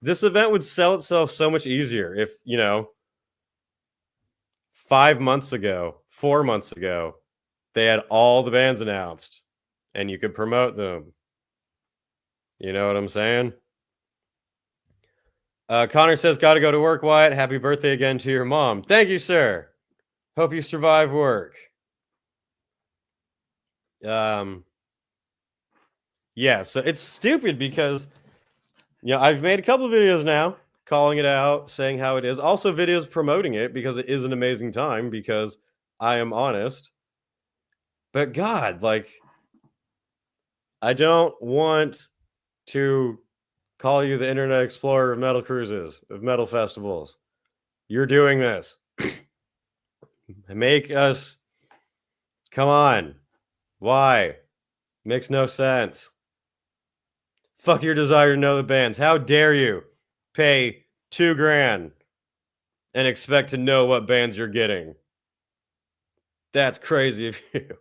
This event would sell itself so much easier if, 5 months ago, 4 months ago, they had all the bands announced and you could promote them. You know what I'm saying? Connor says, gotta go to work, Wyatt. Happy birthday again to your mom. Thank you, sir. Hope you survive work. Yeah, so it's stupid because, I've made a couple of videos now calling it out, saying how it is. Also videos promoting it because it is an amazing time because I am honest. But God, like, I don't want to call you the Internet Explorer of metal cruises, of metal festivals. You're doing this. Make us. Come on. Why? Makes no sense. Fuck your desire to know the bands. How dare you pay $2,000 and expect to know what bands you're getting? That's crazy of you.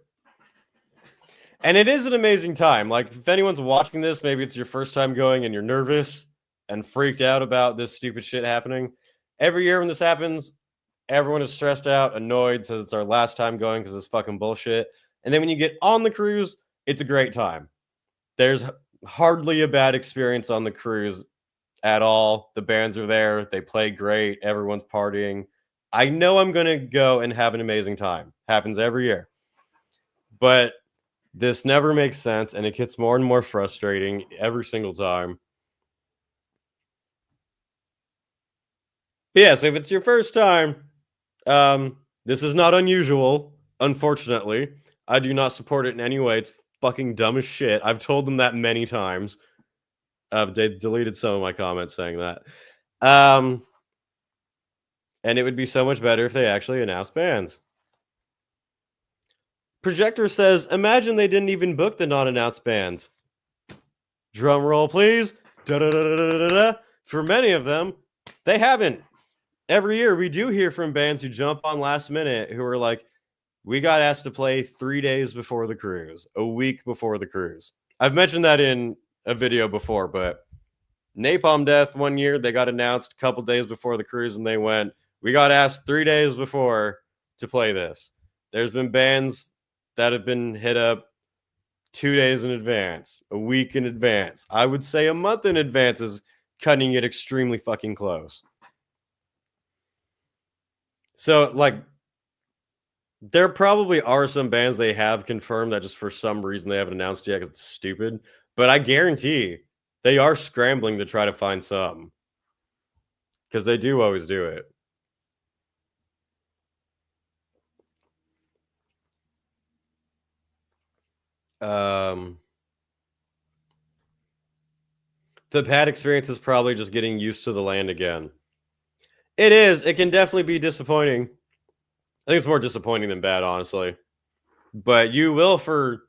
And it is an amazing time. Like, if anyone's watching this, maybe it's your first time going and you're nervous and freaked out about this stupid shit happening. Every year when this happens, everyone is stressed out, annoyed, says it's our last time going because it's fucking bullshit. And then when you get on the cruise, it's a great time. There's hardly a bad experience on the cruise at all. The bands are there. They play great. Everyone's partying. I know I'm going to go and have an amazing time. Happens every year. But this never makes sense, and it gets more and more frustrating every single time. But yes, if it's your first time, this is not unusual, unfortunately. I do not support it in any way. It's fucking dumb as shit. I've told them that many times. They deleted some of my comments saying that. And it would be so much better if they actually announced bands. Projector says, imagine they didn't even book the non-announced bands. Drum roll, please. Da-da-da-da-da-da. For many of them, they haven't. Every year, we do hear from bands who jump on last minute who are like, we got asked to play 3 days before the cruise, a week before the cruise. I've mentioned that in a video before, but Napalm Death one year, they got announced a couple days before the cruise, and they went, we got asked 3 days before to play this. There's been bands that have been hit up 2 days in advance, a week in advance. I would say a month in advance is cutting it extremely fucking close. So, like, there probably are some bands they have confirmed that just for some reason they haven't announced yet because it's stupid. But I guarantee they are scrambling to try to find some. Because they do always do it. The bad experience is probably just getting used to the land again. It is. It can definitely be disappointing. I think it's more disappointing than bad, honestly. But you will, for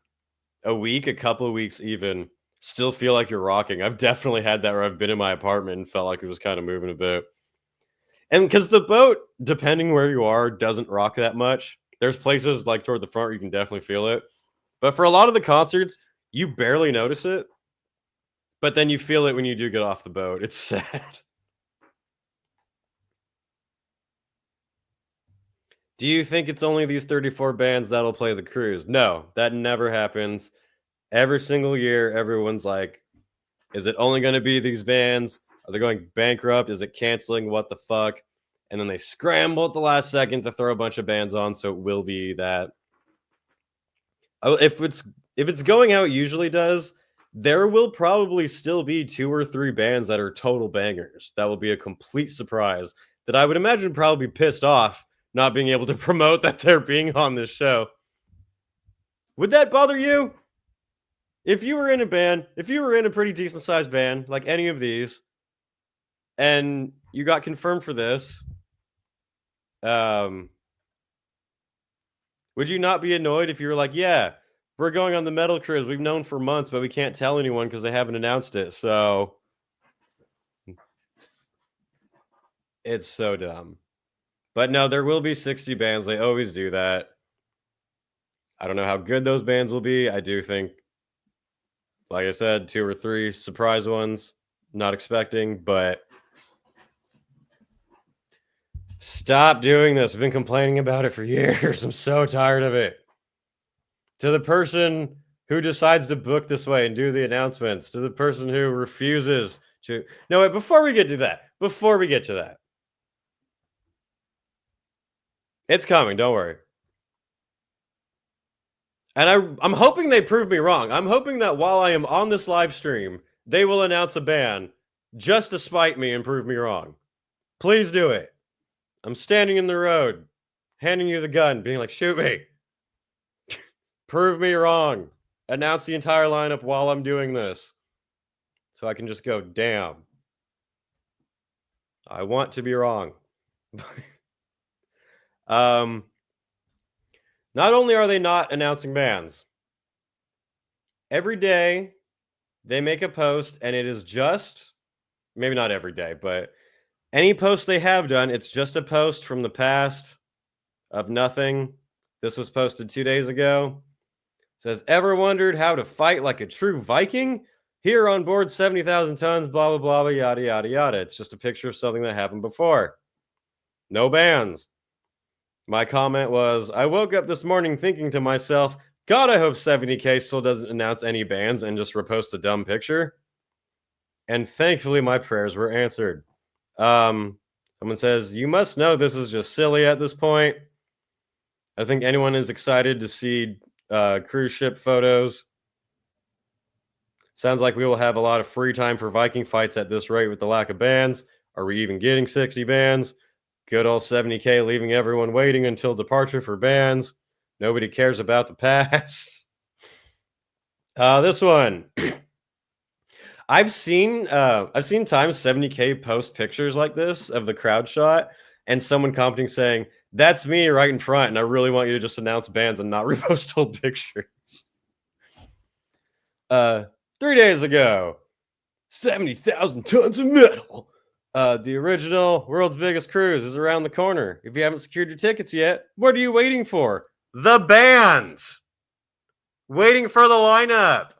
a week, a couple of weeks even, still feel like you're rocking. I've definitely had that where I've been in my apartment and felt like it was kind of moving a bit. And because the boat, depending where you are, doesn't rock that much. There's places like toward the front where you can definitely feel it. But for a lot of the concerts, you barely notice it. But then you feel it when you do get off the boat. It's sad. Do you think it's only these 34 bands that'll play the cruise? No, that never happens. Every single year, everyone's like, is it only going to be these bands? Are they going bankrupt? Is it canceling? What the fuck? And then they scramble at the last second to throw a bunch of bands on, so it will be that. If it's going how it usually does, there will probably still be 2 or 3 bands that are total bangers. That will be a complete surprise that I would imagine probably be pissed off not being able to promote that they're being on this show. Would that bother you? If you were in a band, if you were in a pretty decent sized band, like any of these, and you got confirmed for this, would you not be annoyed if you were like, yeah, we're going on the metal cruise. We've known for months, but we can't tell anyone because they haven't announced it. So it's so dumb. But no, there will be 60 bands. They always do that. I don't know how good those bands will be. I do think, like I said, 2 or 3 surprise ones. Not expecting, but stop doing this. I've been complaining about it for years. I'm so tired of it. To the person who decides to book this way and do the announcements, to the person who refuses to... No, wait, before we get to that, it's coming, don't worry. And I'm hoping they prove me wrong. I'm hoping that while I am on this live stream, they will announce a ban just to spite me and prove me wrong. Please do it. I'm standing in the road, handing you the gun, being like, shoot me. Prove me wrong. Announce the entire lineup while I'm doing this. So I can just go, damn. I want to be wrong. Not only are they not announcing bans, every day they make a post and it is just, maybe not every day, but any post they have done, it's just a post from the past of nothing. This was posted 2 days ago. It says, ever wondered how to fight like a true Viking? Here on board 70,000 tons, blah, blah, blah, blah, yada, yada, yada. It's just a picture of something that happened before. No bans. My comment was, I woke up this morning thinking to myself, God, I hope 70K still doesn't announce any bans and just repost a dumb picture. And thankfully, my prayers were answered. Someone says, you must know this is just silly at this point. I think anyone is excited to see cruise ship photos. Sounds like we will have a lot of free time for Viking fights at this rate with the lack of bans. Are we even getting 60 bans? Good old 70K leaving everyone waiting until departure for bans. Nobody cares about the past. This one. I've seen times 70K post pictures like this of the crowd shot and someone commenting saying, that's me right in front, and I really want you to just announce bans and not repost old pictures. 3 days ago, 70,000 tons of metal. The original world's biggest cruise is around the corner. If you haven't secured your tickets yet, what are you waiting for? The bands! Waiting for the lineup.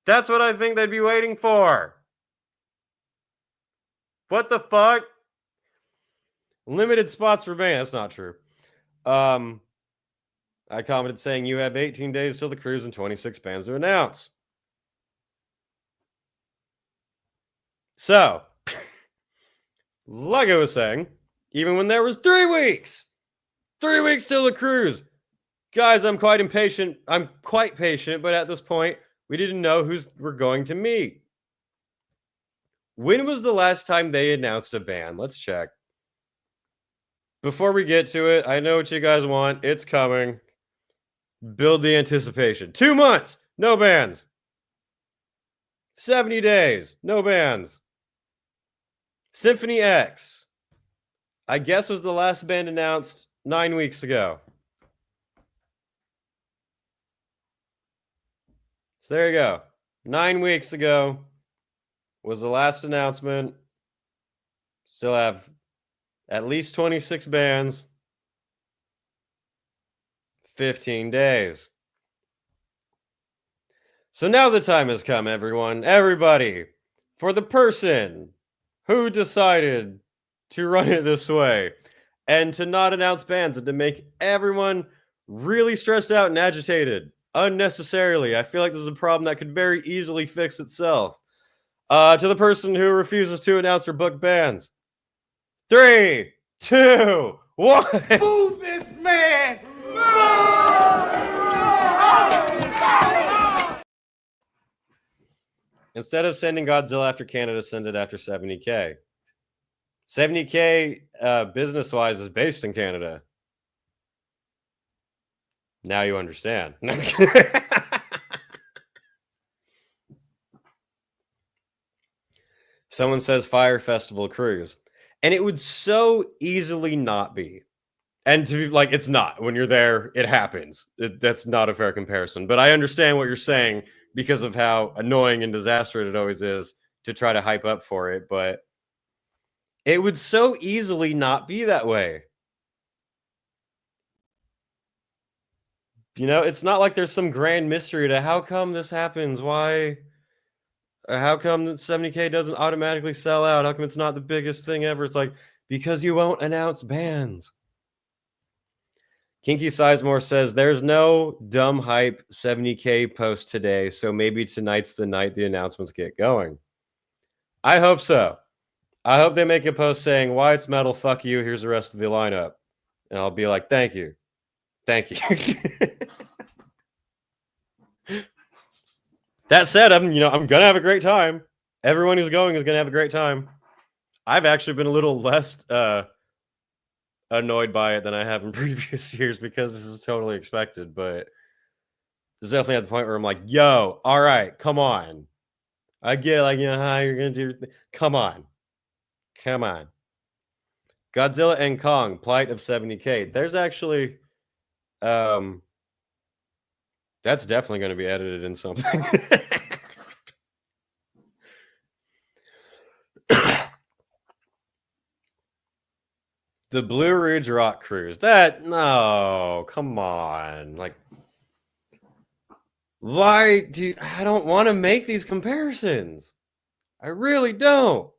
That's what I think they'd be waiting for. What the fuck? Limited spots for bands. That's not true. I commented saying you have 18 days till the cruise and 26 bands to announce. So, like I was saying, even when there was 3 weeks till the cruise, guys, I'm quite impatient. I'm quite patient, but at this point, we didn't know who we're going to meet. When was the last time they announced a band? Let's check. Before we get to it, I know what you guys want. It's coming. Build the anticipation. 2 months, no bands. 70 days, no bands. Symphony X, I guess, was the last band announced 9 weeks ago. So there you go. 9 weeks ago was the last announcement. Still have at least 26 bands. 15 days. So now the time has come, everyone. Everybody, for the person who decided to run it this way and to not announce bans and to make everyone really stressed out and agitated unnecessarily. I feel like this is a problem that could very easily fix itself. To the person who refuses to announce or book bans. 3, 2, 1. Move this man! Instead of sending Godzilla after Canada, send it after 70K. 70K, business-wise, is based in Canada. Now you understand. Someone says Fire Festival Cruise. And it would so easily not be. And to be like, it's not. When you're there, it happens. That's not a fair comparison. But I understand what you're saying because of how annoying and disastrous it always is to try to hype up for it. But it would so easily not be that way. You know, it's not like there's some grand mystery to how come this happens. Why? How come 70K doesn't automatically sell out? How come it's not the biggest thing ever? It's like, because you won't announce bands. Kinky Sizemore says, there's no dumb hype 70K post today, so maybe tonight's the night the announcements get going. I hope so. I hope they make a post saying, why it's metal, fuck you, here's the rest of the lineup. And I'll be like, thank you. Thank you. That said, I'm gonna have a great time. Everyone who's going is gonna have a great time. I've actually been a little less annoyed by it than I have in previous years because this is totally expected. But it's definitely at the point where I'm like, yo, all right, come on. I get like, how you're gonna do. Come on. Godzilla and Kong, plight of 70K. There's actually, that's definitely going to be edited in something. The Blue Ridge Rock Cruise. No, come on. Like, why I don't want to make these comparisons. I really don't.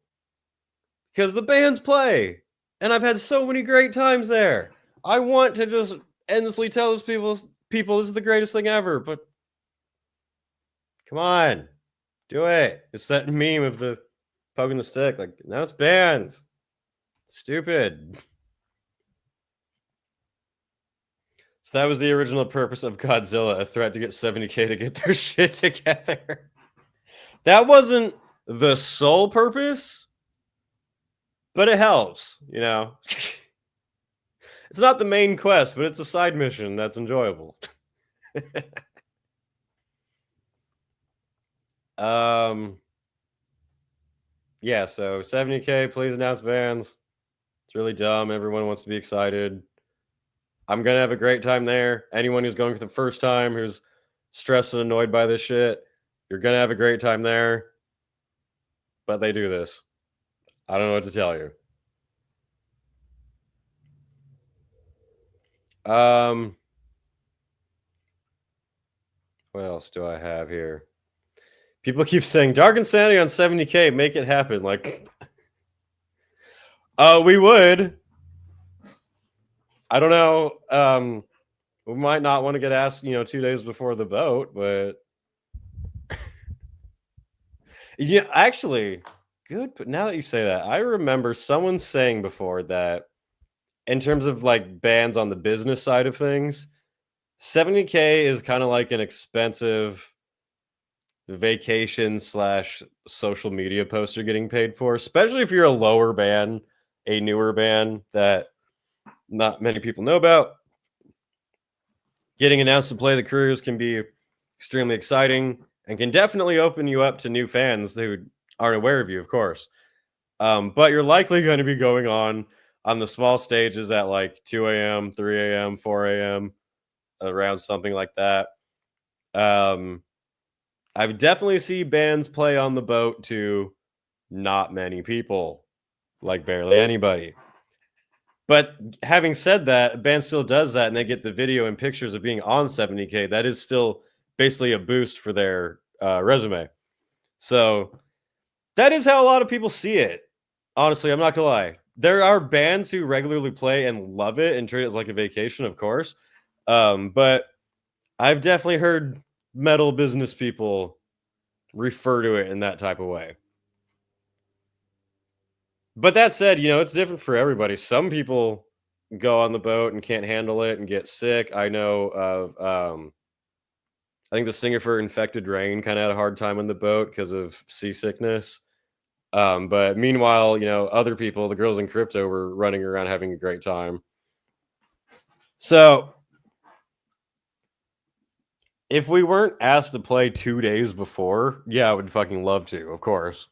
Because the bands play. And I've had so many great times there. I want to just endlessly tell those people this is the greatest thing ever, but come on. Do it. It's that meme of the poking the stick. Like, now it's bands. It's stupid. So that was the original purpose of Godzilla, a threat to get 70K to get their shit together. That wasn't the sole purpose, but it helps, It's not the main quest, but it's a side mission that's enjoyable. Yeah, so 70K, please announce bands. It's really dumb. Everyone wants to be excited. I'm going to have a great time there. Anyone who's going for the first time, who's stressed and annoyed by this shit, you're going to have a great time there. But they do this. I don't know what to tell you. What else do I have here? People keep saying, Dark Insanity on 70K, make it happen. Like, we would. I don't know. We might not want to get asked, 2 days before the vote, but yeah, actually, good. But now that you say that, I remember someone saying before that in terms of like bands on the business side of things, 70K is kind of like an expensive vacation / social media poster getting paid for, especially if you're a lower band, a newer band that not many people know about. Getting announced to play the cruise can be extremely exciting and can definitely open you up to new fans who aren't aware of you, of course. But you're likely going to be going on the small stages at like 2 a.m., 3 a.m., 4 a.m., around something like that. I've definitely seen bands play on the boat to not many people, like barely anybody. But having said that, a band still does that and they get the video and pictures of being on 70K. That is still basically a boost for their resume. So that is how a lot of people see it. Honestly, I'm not going to lie. There are bands who regularly play and love it and treat it as like a vacation, of course. But I've definitely heard metal business people refer to it in that type of way. But that said, it's different for everybody. Some people go on the boat and can't handle it and get sick. I know of, I think the singer for Infected Rain kind of had a hard time on the boat because of seasickness. But meanwhile, other people, the girls in Crypto, were running around having a great time. So if we weren't asked to play 2 days before, yeah, I would fucking love to, of course.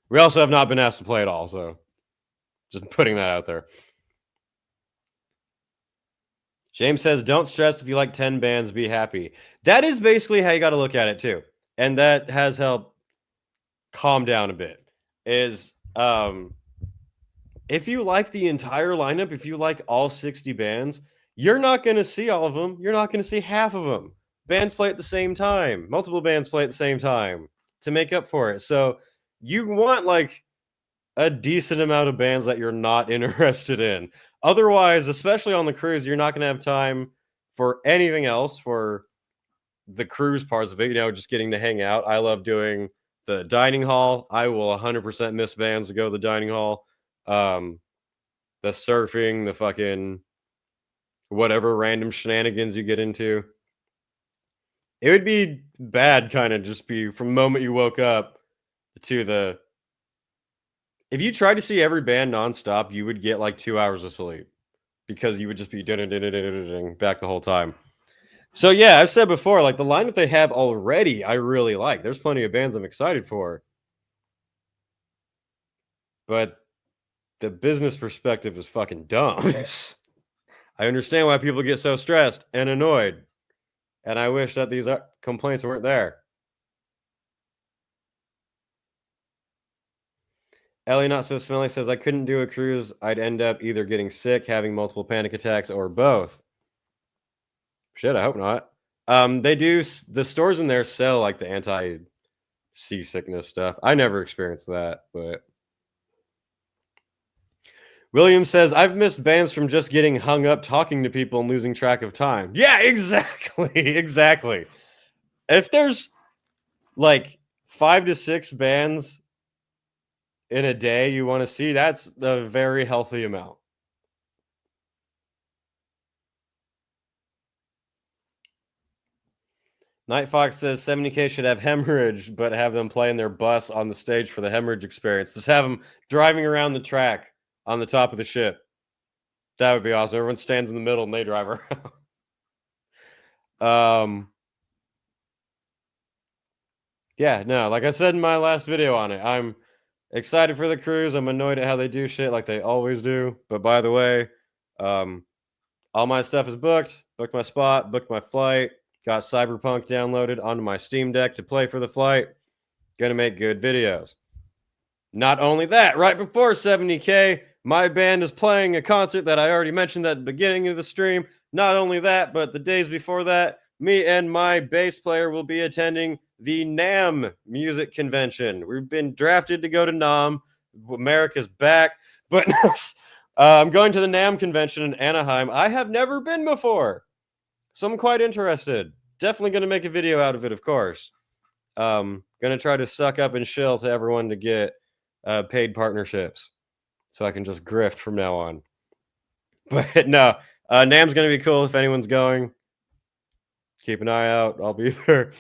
We also have not been asked to play at all, so just putting that out there. James says, don't stress if you like 10 bands, be happy. That is basically how you got to look at it, too. And that has helped calm down a bit. Is if you like the entire lineup, if you like all 60 bands, you're not going to see all of them. You're not going to see half of them. Bands play at the same time. Multiple bands play at the same time to make up for it. So you want like a decent amount of bands that you're not interested in. Otherwise, especially on the cruise, you're not going to have time for anything else for the cruise parts of it, just getting to hang out. I love doing the dining hall. I will 100% miss bands to go to the dining hall. The surfing, the fucking whatever random shenanigans you get into. It would be bad kind of just be from the moment you woke up to the... If you tried to see every band nonstop, you would get like 2 hours of sleep because you would just be back the whole time. So yeah, I've said before, like the lineup they have already, I really like. There's plenty of bands I'm excited for. But the business perspective is fucking dumb. I understand why people get so stressed and annoyed. And I wish that these complaints weren't there. Ellie Not So Smelly says, I couldn't do a cruise. I'd end up either getting sick, having multiple panic attacks, or both. Shit, I hope not. They do, the stores in there sell like the anti-seasickness stuff. I never experienced that, but... William says, I've missed bands from just getting hung up talking to people and losing track of time. Yeah, exactly. Exactly. If there's like 5 to 6 bands in a day you want to see, that's a very healthy amount. Night Fox says 70K should have hemorrhage, but have them play in their bus on the stage for the hemorrhage experience. Just have them driving around the track on the top of the ship. That would be awesome. Everyone stands in the middle and they drive around. Yeah, no, like I said in my last video on it, I'm excited for the cruise. I'm annoyed at how they do shit like they always do. But by the way, all my stuff is booked. Booked my spot, booked my flight, got Cyberpunk downloaded onto my Steam Deck to play for the flight. Gonna make good videos. Not only that, right before 70K, my band is playing a concert that I already mentioned at the beginning of the stream. Not only that, but the days before that, me and my bass player will be attending the NAMM music convention. We've been drafted to go to NAMM. America's back. But I'm going to the NAMM convention in Anaheim. I have never been before, so I'm quite interested. Definitely going to make a video out of it, of course. Going to try to suck up and shill to everyone to get paid partnerships so I can just grift from now on. But no, NAMM's going to be cool if anyone's going. Keep an eye out. I'll be there.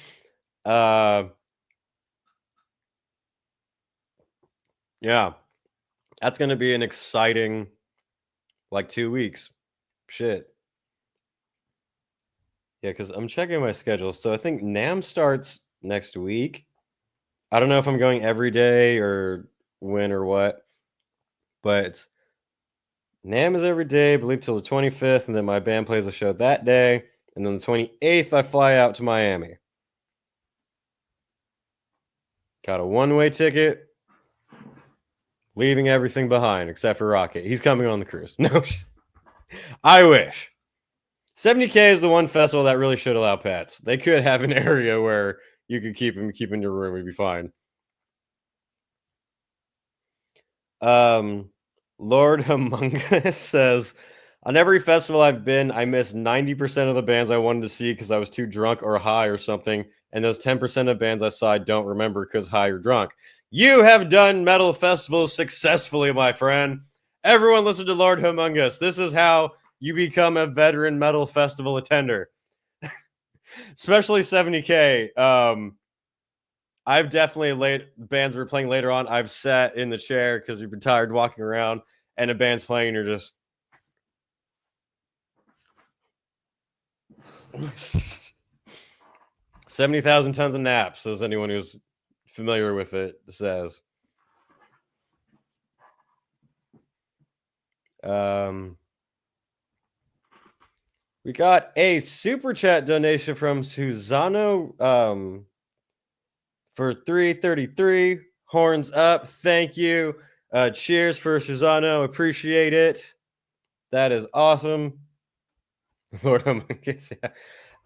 Yeah, that's going to be an exciting, like 2 weeks. Shit. Yeah, because I'm checking my schedule. So I think NAMM starts next week. I don't know if I'm going every day or when or what, but NAMM is every day, I believe, till the 25th, and then my band plays a show that day, and then the 28th, I fly out to Miami. Got a one-way ticket, leaving everything behind except for Rocket. He's coming on the cruise. No, I wish. 70K is the one festival that really should allow pets. They could have an area where you could keep in your room. It'd be fine. Lord Among Us says, on every festival I've been, I missed 90% of the bands I wanted to see because I was too drunk or high or something. And those 10% of bands I saw I don't remember because high or drunk. You have done metal festivals successfully, my friend. Everyone listen to Lord Among Us. This is how you become a veteran metal festival attender. Especially 70K. I've definitely bands were playing later on. I've sat in the chair because you've been tired walking around, and a band's playing, and you're just 70,000 tons of naps, as anyone who's familiar with it says. We got a super chat donation from Susano for 333. Horns up. Thank you. Cheers for Susano. Appreciate it. That is awesome. Lord Among Us,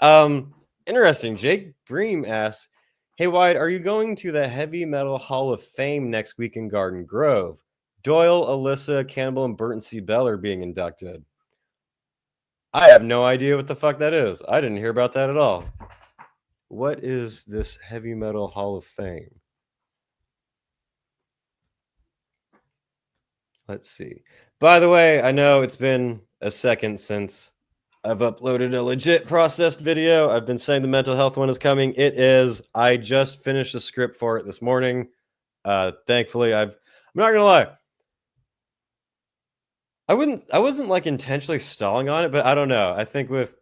yeah. Interesting. Jake Bream asks, "Hey Wyatt, are you going to the Heavy Metal Hall of Fame next week in Garden Grove? Doyle, Alyssa, Campbell, and Burton C. Bell are being inducted." I have no idea what the fuck that is. I didn't hear about that at all. What is this Heavy Metal Hall of Fame? Let's see. By the way, I know it's been a second since I've uploaded a legit processed video. I've been saying the mental health one is coming. It is. I just finished the script for it this morning. Thankfully, I'm not gonna lie. I wasn't like intentionally stalling on it, but I don't know. I think with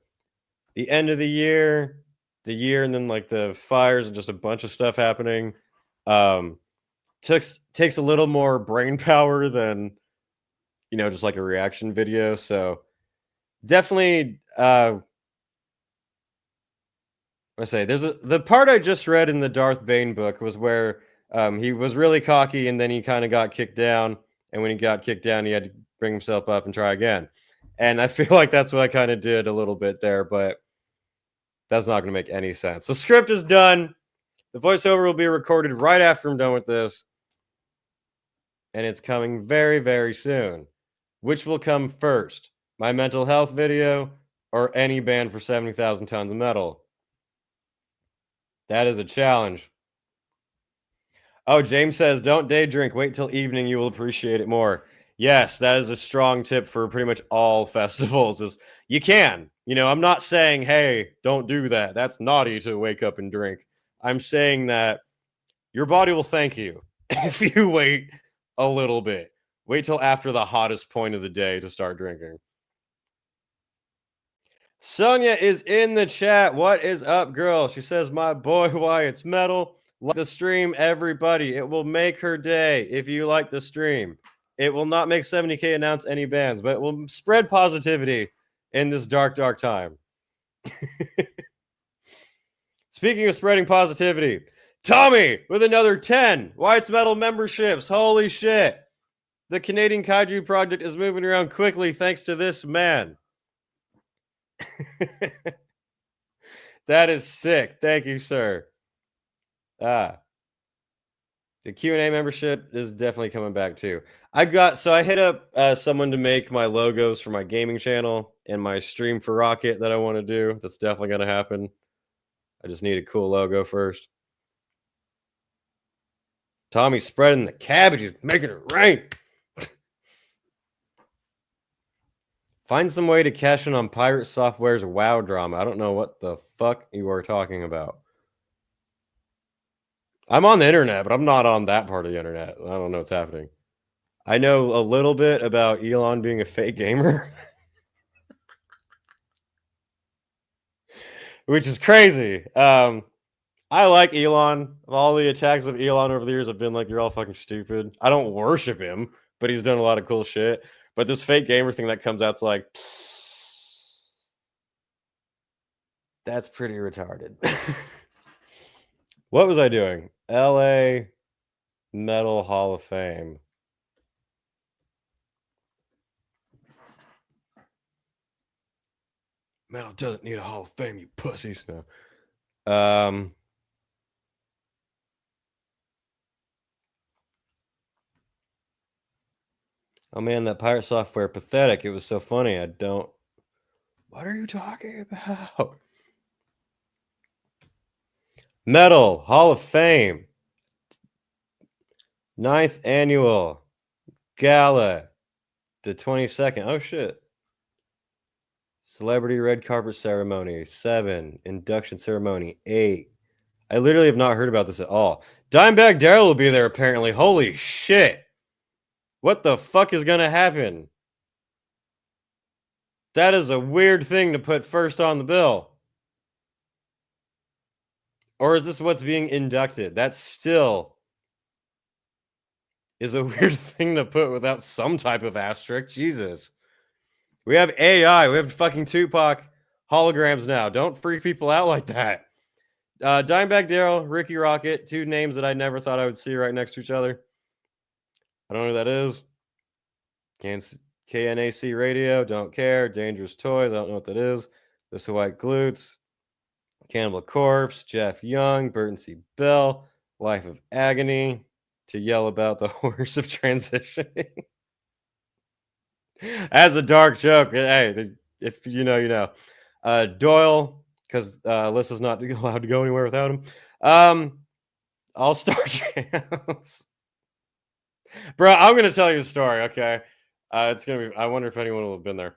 the end of the year, and then like the fires and just a bunch of stuff happening, takes a little more brain power than just like a reaction video. So definitely I say the part I just read in the Darth Bane book was where he was really cocky and then he kind of got kicked down, and when he got kicked down he had to bring himself up and try again. And I feel like that's what I kind of did a little bit there, but that's not going to make any sense. The script is done. The voiceover will be recorded right after I'm done with this, and it's coming very, very soon. Which will come first, my mental health video or any band for 70,000 tons of metal? That is a challenge. Oh, James says, don't day drink. Wait till evening. You will appreciate it more. Yes, that is a strong tip for pretty much all festivals. Is you can. I'm not saying, hey, don't do that. That's naughty to wake up and drink. I'm saying that your body will thank you if you wait a little bit. Wait till after the hottest point of the day to start drinking. Sonia is in the chat. What is up, girl? She says, my boy Wyatt's metal. Like the stream, everybody. It will make her day if you like the stream. It will not make 70K announce any bands, but it will spread positivity in this dark, dark time. Speaking of spreading positivity, Tommy with another 10 Wyatt's Metal memberships. Holy shit. The Canadian Kaiju Project is moving around quickly thanks to this man. That is sick. Thank you, sir. The Q&A membership is definitely coming back too. I hit up someone to make my logos for my gaming channel and my stream for Rocket that I want to do. That's definitely going to happen. I just need a cool logo first. Tommy's spreading the cabbage. He's making it rain. Find some way to cash in on Pirate Software's WoW drama. I don't know what the fuck you are talking about. I'm on the internet, but I'm not on that part of the internet. I don't know what's happening. I know a little bit about Elon being a fake gamer, which is crazy. I like Elon. All the attacks of Elon over the years have been like, you're all fucking stupid. I don't worship him, but he's done a lot of cool shit. But this fake gamer thing that comes out's like, that's pretty retarded. What was I doing? LA Metal Hall of Fame. Metal doesn't need a Hall of Fame, you pussies. No. Oh man, that Pirate Software pathetic. It was so funny. What are you talking about? Metal Hall of Fame. 9th annual gala. The 22nd. Oh shit. Celebrity red carpet ceremony. 7. Induction ceremony. 8. I literally have not heard about this at all. Dimebag Darrell will be there apparently. Holy shit. What the fuck is gonna happen? That is a weird thing to put first on the bill. Or is this what's being inducted? That still is a weird thing to put without some type of asterisk. Jesus. We have AI. We have fucking Tupac holograms now. Don't freak people out like that. Dimebag Darrell, Ricky Rocket, 2 names that I never thought I would see right next to each other. I don't know who that is. KNAC Radio, don't care. Dangerous Toys, I don't know what that is. This White Glutes, Cannibal Corpse, Jeff Young, Burton C. Bell, Life of Agony, to yell about the horrors of transitioning. As a dark joke, hey, if you know, you know. Doyle, because Alyssa's not allowed to go anywhere without him. All-Star Jams. Bro, I'm gonna tell you a story, okay? It's gonna be. I wonder if anyone will have been there.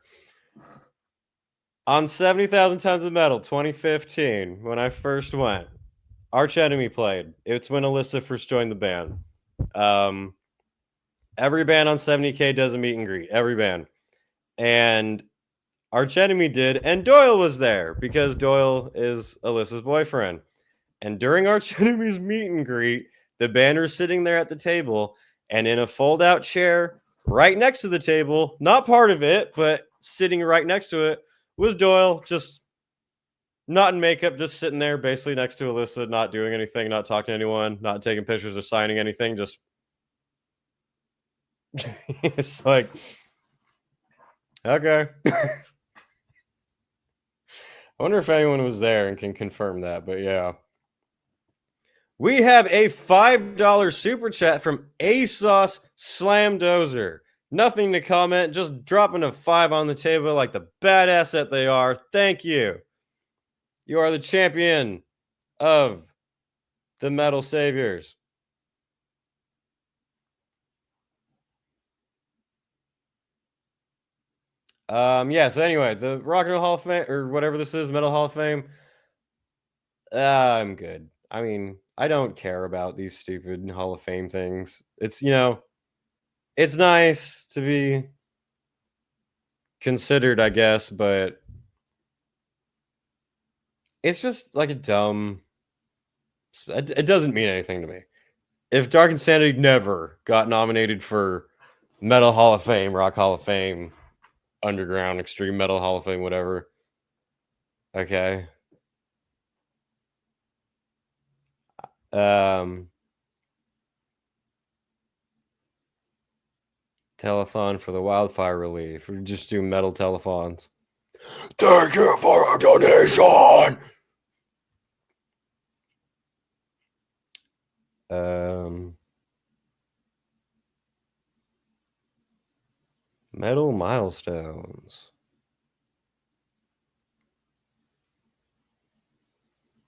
On 70,000 Tons of Metal, 2015, when I first went, Arch Enemy played. It's when Alyssa first joined the band. Every band on 70K does a meet and greet. Every band. And Arch Enemy did, and Doyle was there because Doyle is Alyssa's boyfriend. And during Arch Enemy's meet and greet, the band are sitting there at the table, and in a fold-out chair right next to the table, not part of it, but sitting right next to it, was Doyle, just not in makeup, just sitting there basically next to Alyssa, not doing anything, not talking to anyone, not taking pictures or signing anything, just it's like, okay. I wonder if anyone was there and can confirm that, but yeah. We have a $5 super chat from ASOS Slamdozer. Nothing to comment, just dropping a 5 on the table like the badass that they are. Thank you. You are the champion of the Metal Saviors. Yeah, so anyway, the Rock and Roll Hall of Fame, or whatever this is, Metal Hall of Fame, I'm good. I mean, I don't care about these stupid Hall of Fame things. It's, you know, it's nice to be considered, I guess, but it's just like a dumb, it doesn't mean anything to me. If Dark Insanity never got nominated for Metal Hall of Fame, Rock Hall of Fame, Underground, Extreme Metal Hall of Fame, whatever, okay. Telethon for the wildfire relief. We just do metal telethons. Thank you for a donation. Metal milestones.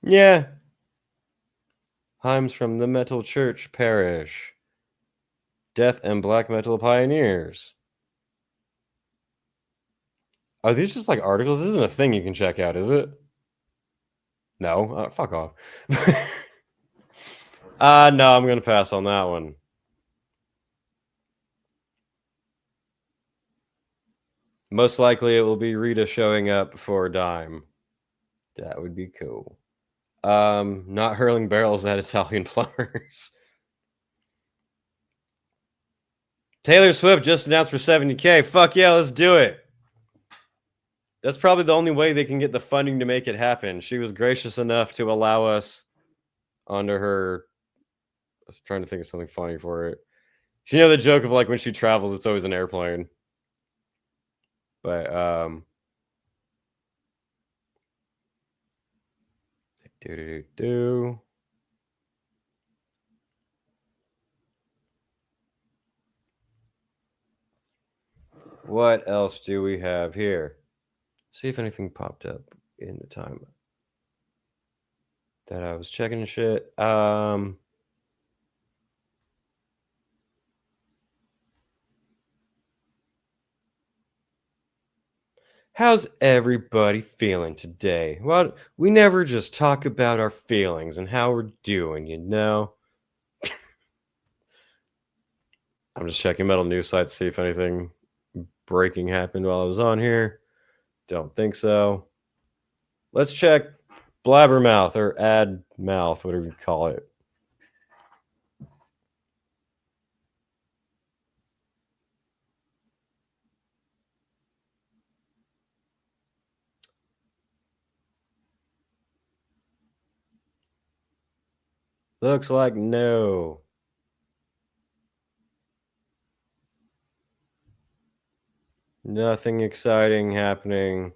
Yeah. Hymns from the Metal Church Parish. Death and black metal pioneers. Are these just like articles? This isn't a thing you can check out, is it? No? Fuck off. No, I'm going to pass on that one. Most likely it will be Rita showing up for a dime. That would be cool. Not hurling barrels at Italian plumbers. Taylor Swift just announced for 70K. Fuck yeah, let's do it. That's probably the only way they can get the funding to make it happen. She was gracious enough to allow us under her. I was trying to think of something funny for it. You know the joke of like when she travels, it's always an airplane. But what else do we have here? See if anything popped up in the time that I was checking shit. How's everybody feeling today? Well, we never just talk about our feelings and how we're doing, you know? I'm just checking metal news sites to see if anything breaking happened while I was on here. Don't think so. Let's check Blabbermouth or Ad Mouth, whatever you call it. Looks like no. Nothing exciting happening.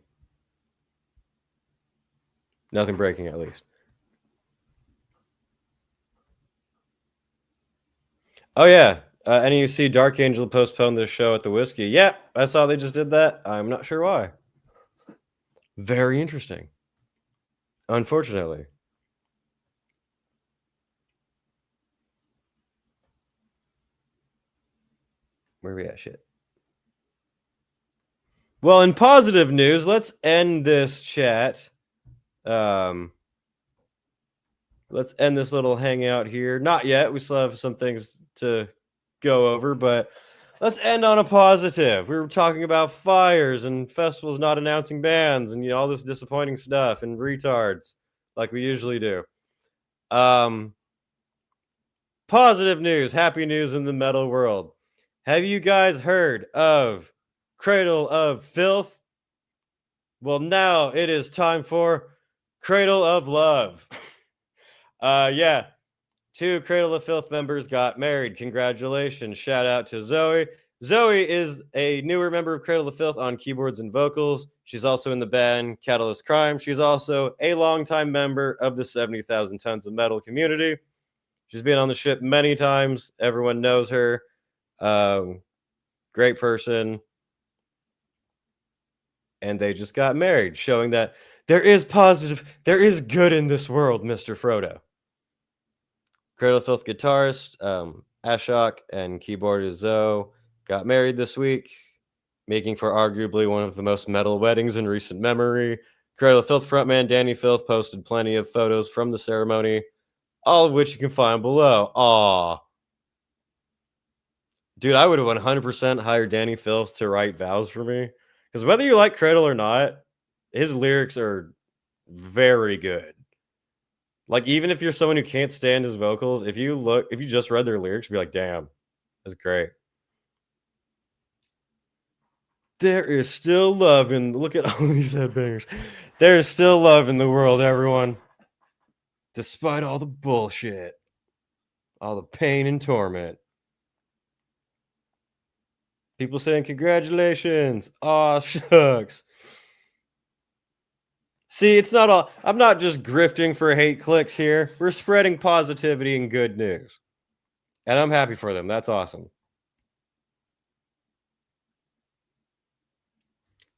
Nothing breaking, at least. Oh, yeah. Any of you see Dark Angel postponed their show at the Whiskey? Yeah, I saw they just did that. I'm not sure why. Very interesting. Unfortunately. Where we at? Shit. Well, in positive news, let's end this chat. Let's end this little hangout here. Not yet. We still have some things to go over, but let's end on a positive. We were talking about fires and festivals not announcing bands and all this disappointing stuff and retards like we usually do. Positive news, happy news in the metal world. Have you guys heard of Cradle of Filth? Well, now it is time for Cradle of Love. Yeah. 2 Cradle of Filth members got married. Congratulations. Shout out to Zoe. Zoe is a newer member of Cradle of Filth on keyboards and vocals. She's also in the band Catalyst Crime. She's also a longtime member of the 70,000 Tons of Metal community. She's been on the ship many times. Everyone knows her. Great person. And they just got married, showing that there is good in this world, Mr. Frodo. Cradle of Filth guitarist Ashok and keyboardist Zoe got married this week, making for arguably one of the most metal weddings in recent memory. Cradle of Filth frontman Danny Filth posted plenty of photos from the ceremony, all of which you can find below. Aw. Dude, I would have 100% hired Danny Filth to write vows for me. Because whether you like Cradle or not, his lyrics are very good. Like, even if you're someone who can't stand his vocals, if you just read their lyrics, you'd be like, damn, that's great. There is still love in, look at all these headbangers. There is still love in the world, everyone. Despite all the bullshit, all the pain and torment. People saying congratulations. Aw, shucks. See, it's not all. I'm not just grifting for hate clicks here. We're spreading positivity and good news. And I'm happy for them. That's awesome.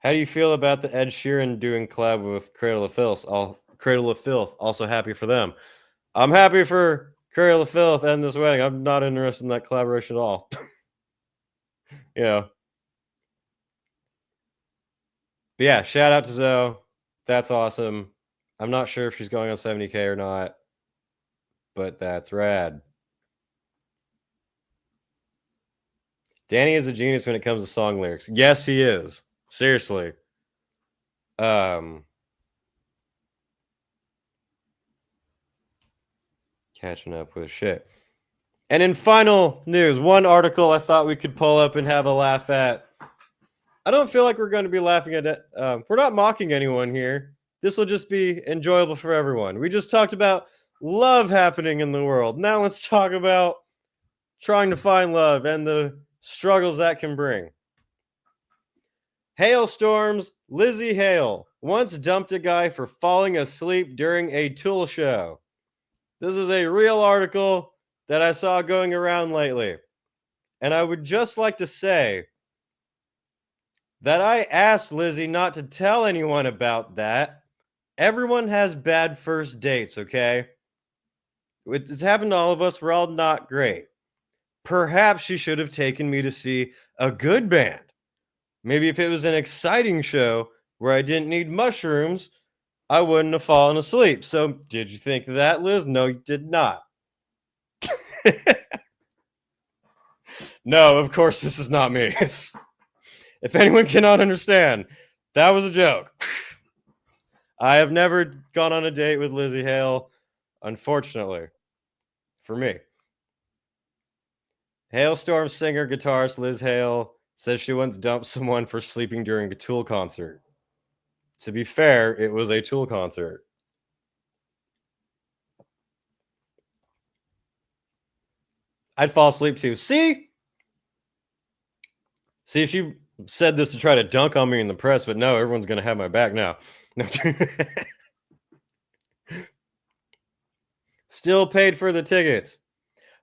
How do you feel about the Ed Sheeran doing collab with Cradle of Filth? Cradle of Filth, also happy for them. I'm happy for Cradle of Filth and this wedding. I'm not interested in that collaboration at all. But yeah, shout out to Zoe. That's awesome. I'm not sure if she's going on 70K or not, but that's rad. Danny is a genius when it comes to song lyrics. Yes, he is. Seriously. Catching up with shit. And in final news, one article I thought we could pull up and have a laugh at. I don't feel like we're going to be laughing at it. We're not mocking anyone here. This will just be enjoyable for everyone. We just talked about love happening in the world. Now let's talk about trying to find love and the struggles that can bring. Hailstorms. Lizzie Hale once dumped a guy for falling asleep during a Tool show. This is a real article that I saw going around lately. And I would just like to say that I asked Lizzie not to tell anyone about that. Everyone has bad first dates, okay? It's happened to all of us. We're all not great. Perhaps she should have taken me to see a good band. Maybe if it was an exciting show where I didn't need mushrooms, I wouldn't have fallen asleep. So, did you think of that, Liz? No, you did not. No, of course, this is not me. If anyone cannot understand, that was a joke. I have never gone on a date with Lizzie Hale, unfortunately, for me. Hailstorm singer guitarist Liz Hale says she once dumped someone for sleeping during a Tool concert. To be fair, it was a Tool concert. I'd fall asleep too. See, she said this to try to dunk on me in the press, but no, everyone's going to have my back now. No. Still paid for the tickets.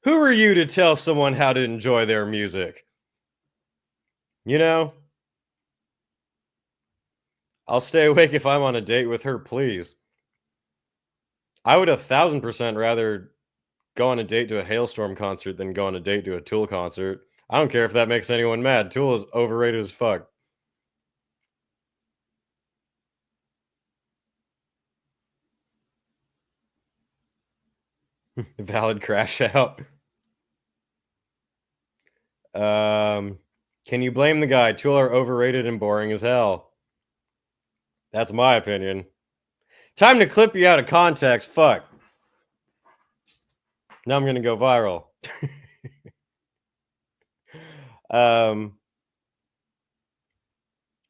Who are you to tell someone how to enjoy their music? You know? I'll stay awake if I'm on a date with her, please. I would 1,000% rather go on a date to a Hailstorm concert than go on a date to a Tool concert. I don't care if that makes anyone mad. Tool is overrated as fuck. Valid crash out. Can you blame the guy? Tool are overrated and boring as hell. That's my opinion. Time to clip you out of context. Fuck. Now I'm going to go viral.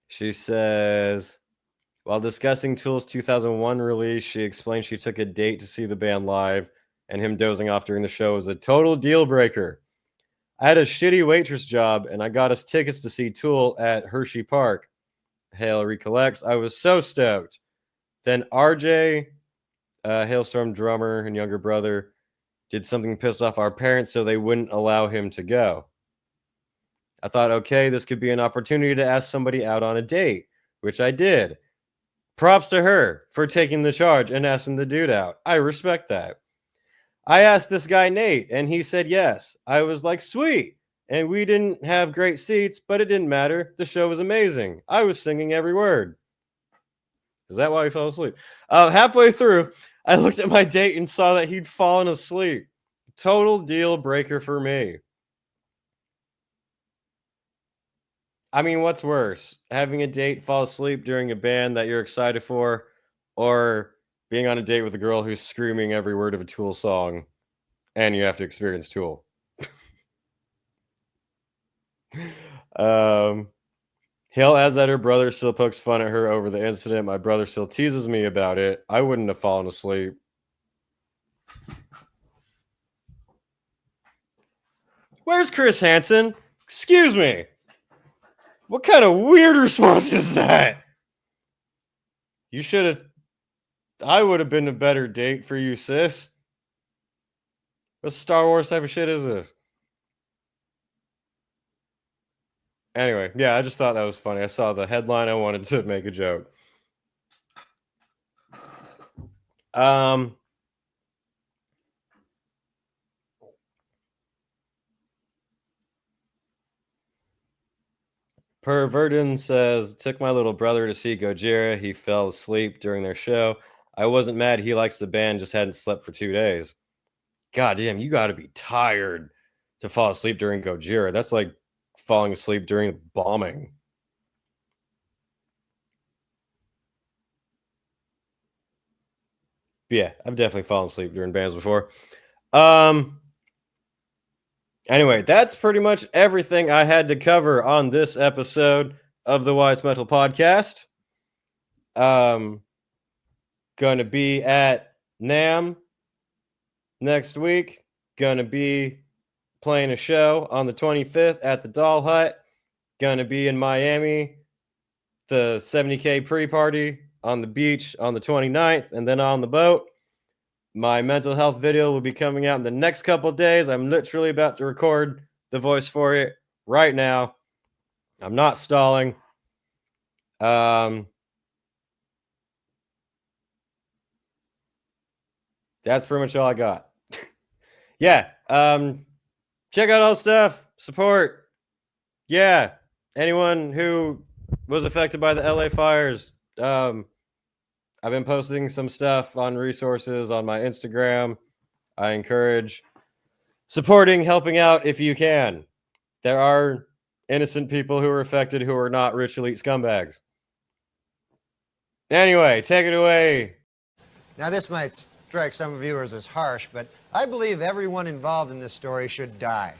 She says, while discussing Tool's 2001 release, she explained she took a date to see the band live, and him dozing off during the show was a total deal breaker. I had a shitty waitress job, and I got us tickets to see Tool at Hershey Park. Hale recollects, I was so stoked. Then RJ, Hailstorm drummer and younger brother, did something pissed off our parents, so they wouldn't allow him to go. I thought, okay, this could be an opportunity to ask somebody out on a date, which I did. Props to her for taking the charge and asking the dude out. I respect that. I asked this guy, Nate, and he said yes. I was like, sweet. And we didn't have great seats, but it didn't matter. The show was amazing. I was singing every word. Is that why he fell asleep? Halfway through, I looked at my date and saw that he'd fallen asleep. Total deal breaker for me. I mean, what's worse? Having a date fall asleep during a band that you're excited for, or being on a date with a girl who's screaming every word of a Tool song and you have to experience Tool? Hale adds that her brother still pokes fun at her over the incident. My brother still teases me about it. I wouldn't have fallen asleep. Where's Chris Hansen? Excuse me. What kind of weird response is that? You should have... I would have been a better date for you, sis. What Star Wars type of shit is this? Anyway, yeah, I just thought that was funny. I saw the headline. I wanted to make a joke. Pervertin says, took my little brother to see Gojira. He fell asleep during their show. I wasn't mad. He likes the band, just hadn't slept for 2 days. God damn, you got to be tired to fall asleep during Gojira. That's like falling asleep during a bombing. But yeah, I've definitely fallen asleep during bands before. Anyway, that's pretty much everything I had to cover on this episode of the Wise Metal Podcast. Going to be at NAMM next week. Going to be playing a show on the 25th at the Doll Hut. Going to be in Miami, the 70K pre-party on the beach on the 29th, and then on the boat. My mental health video will be coming out in the next couple of days. I'm literally about to record the voice for it right now. I'm not stalling. That's pretty much all I got. Yeah. Check out all the stuff. Support. Yeah. Anyone who was affected by the LA fires. I've been posting some stuff on resources on my Instagram. I encourage supporting, helping out if you can. There are innocent people who are affected who are not rich elite scumbags. Anyway, take it away. Now, this might strike some viewers as harsh, but I believe everyone involved in this story should die.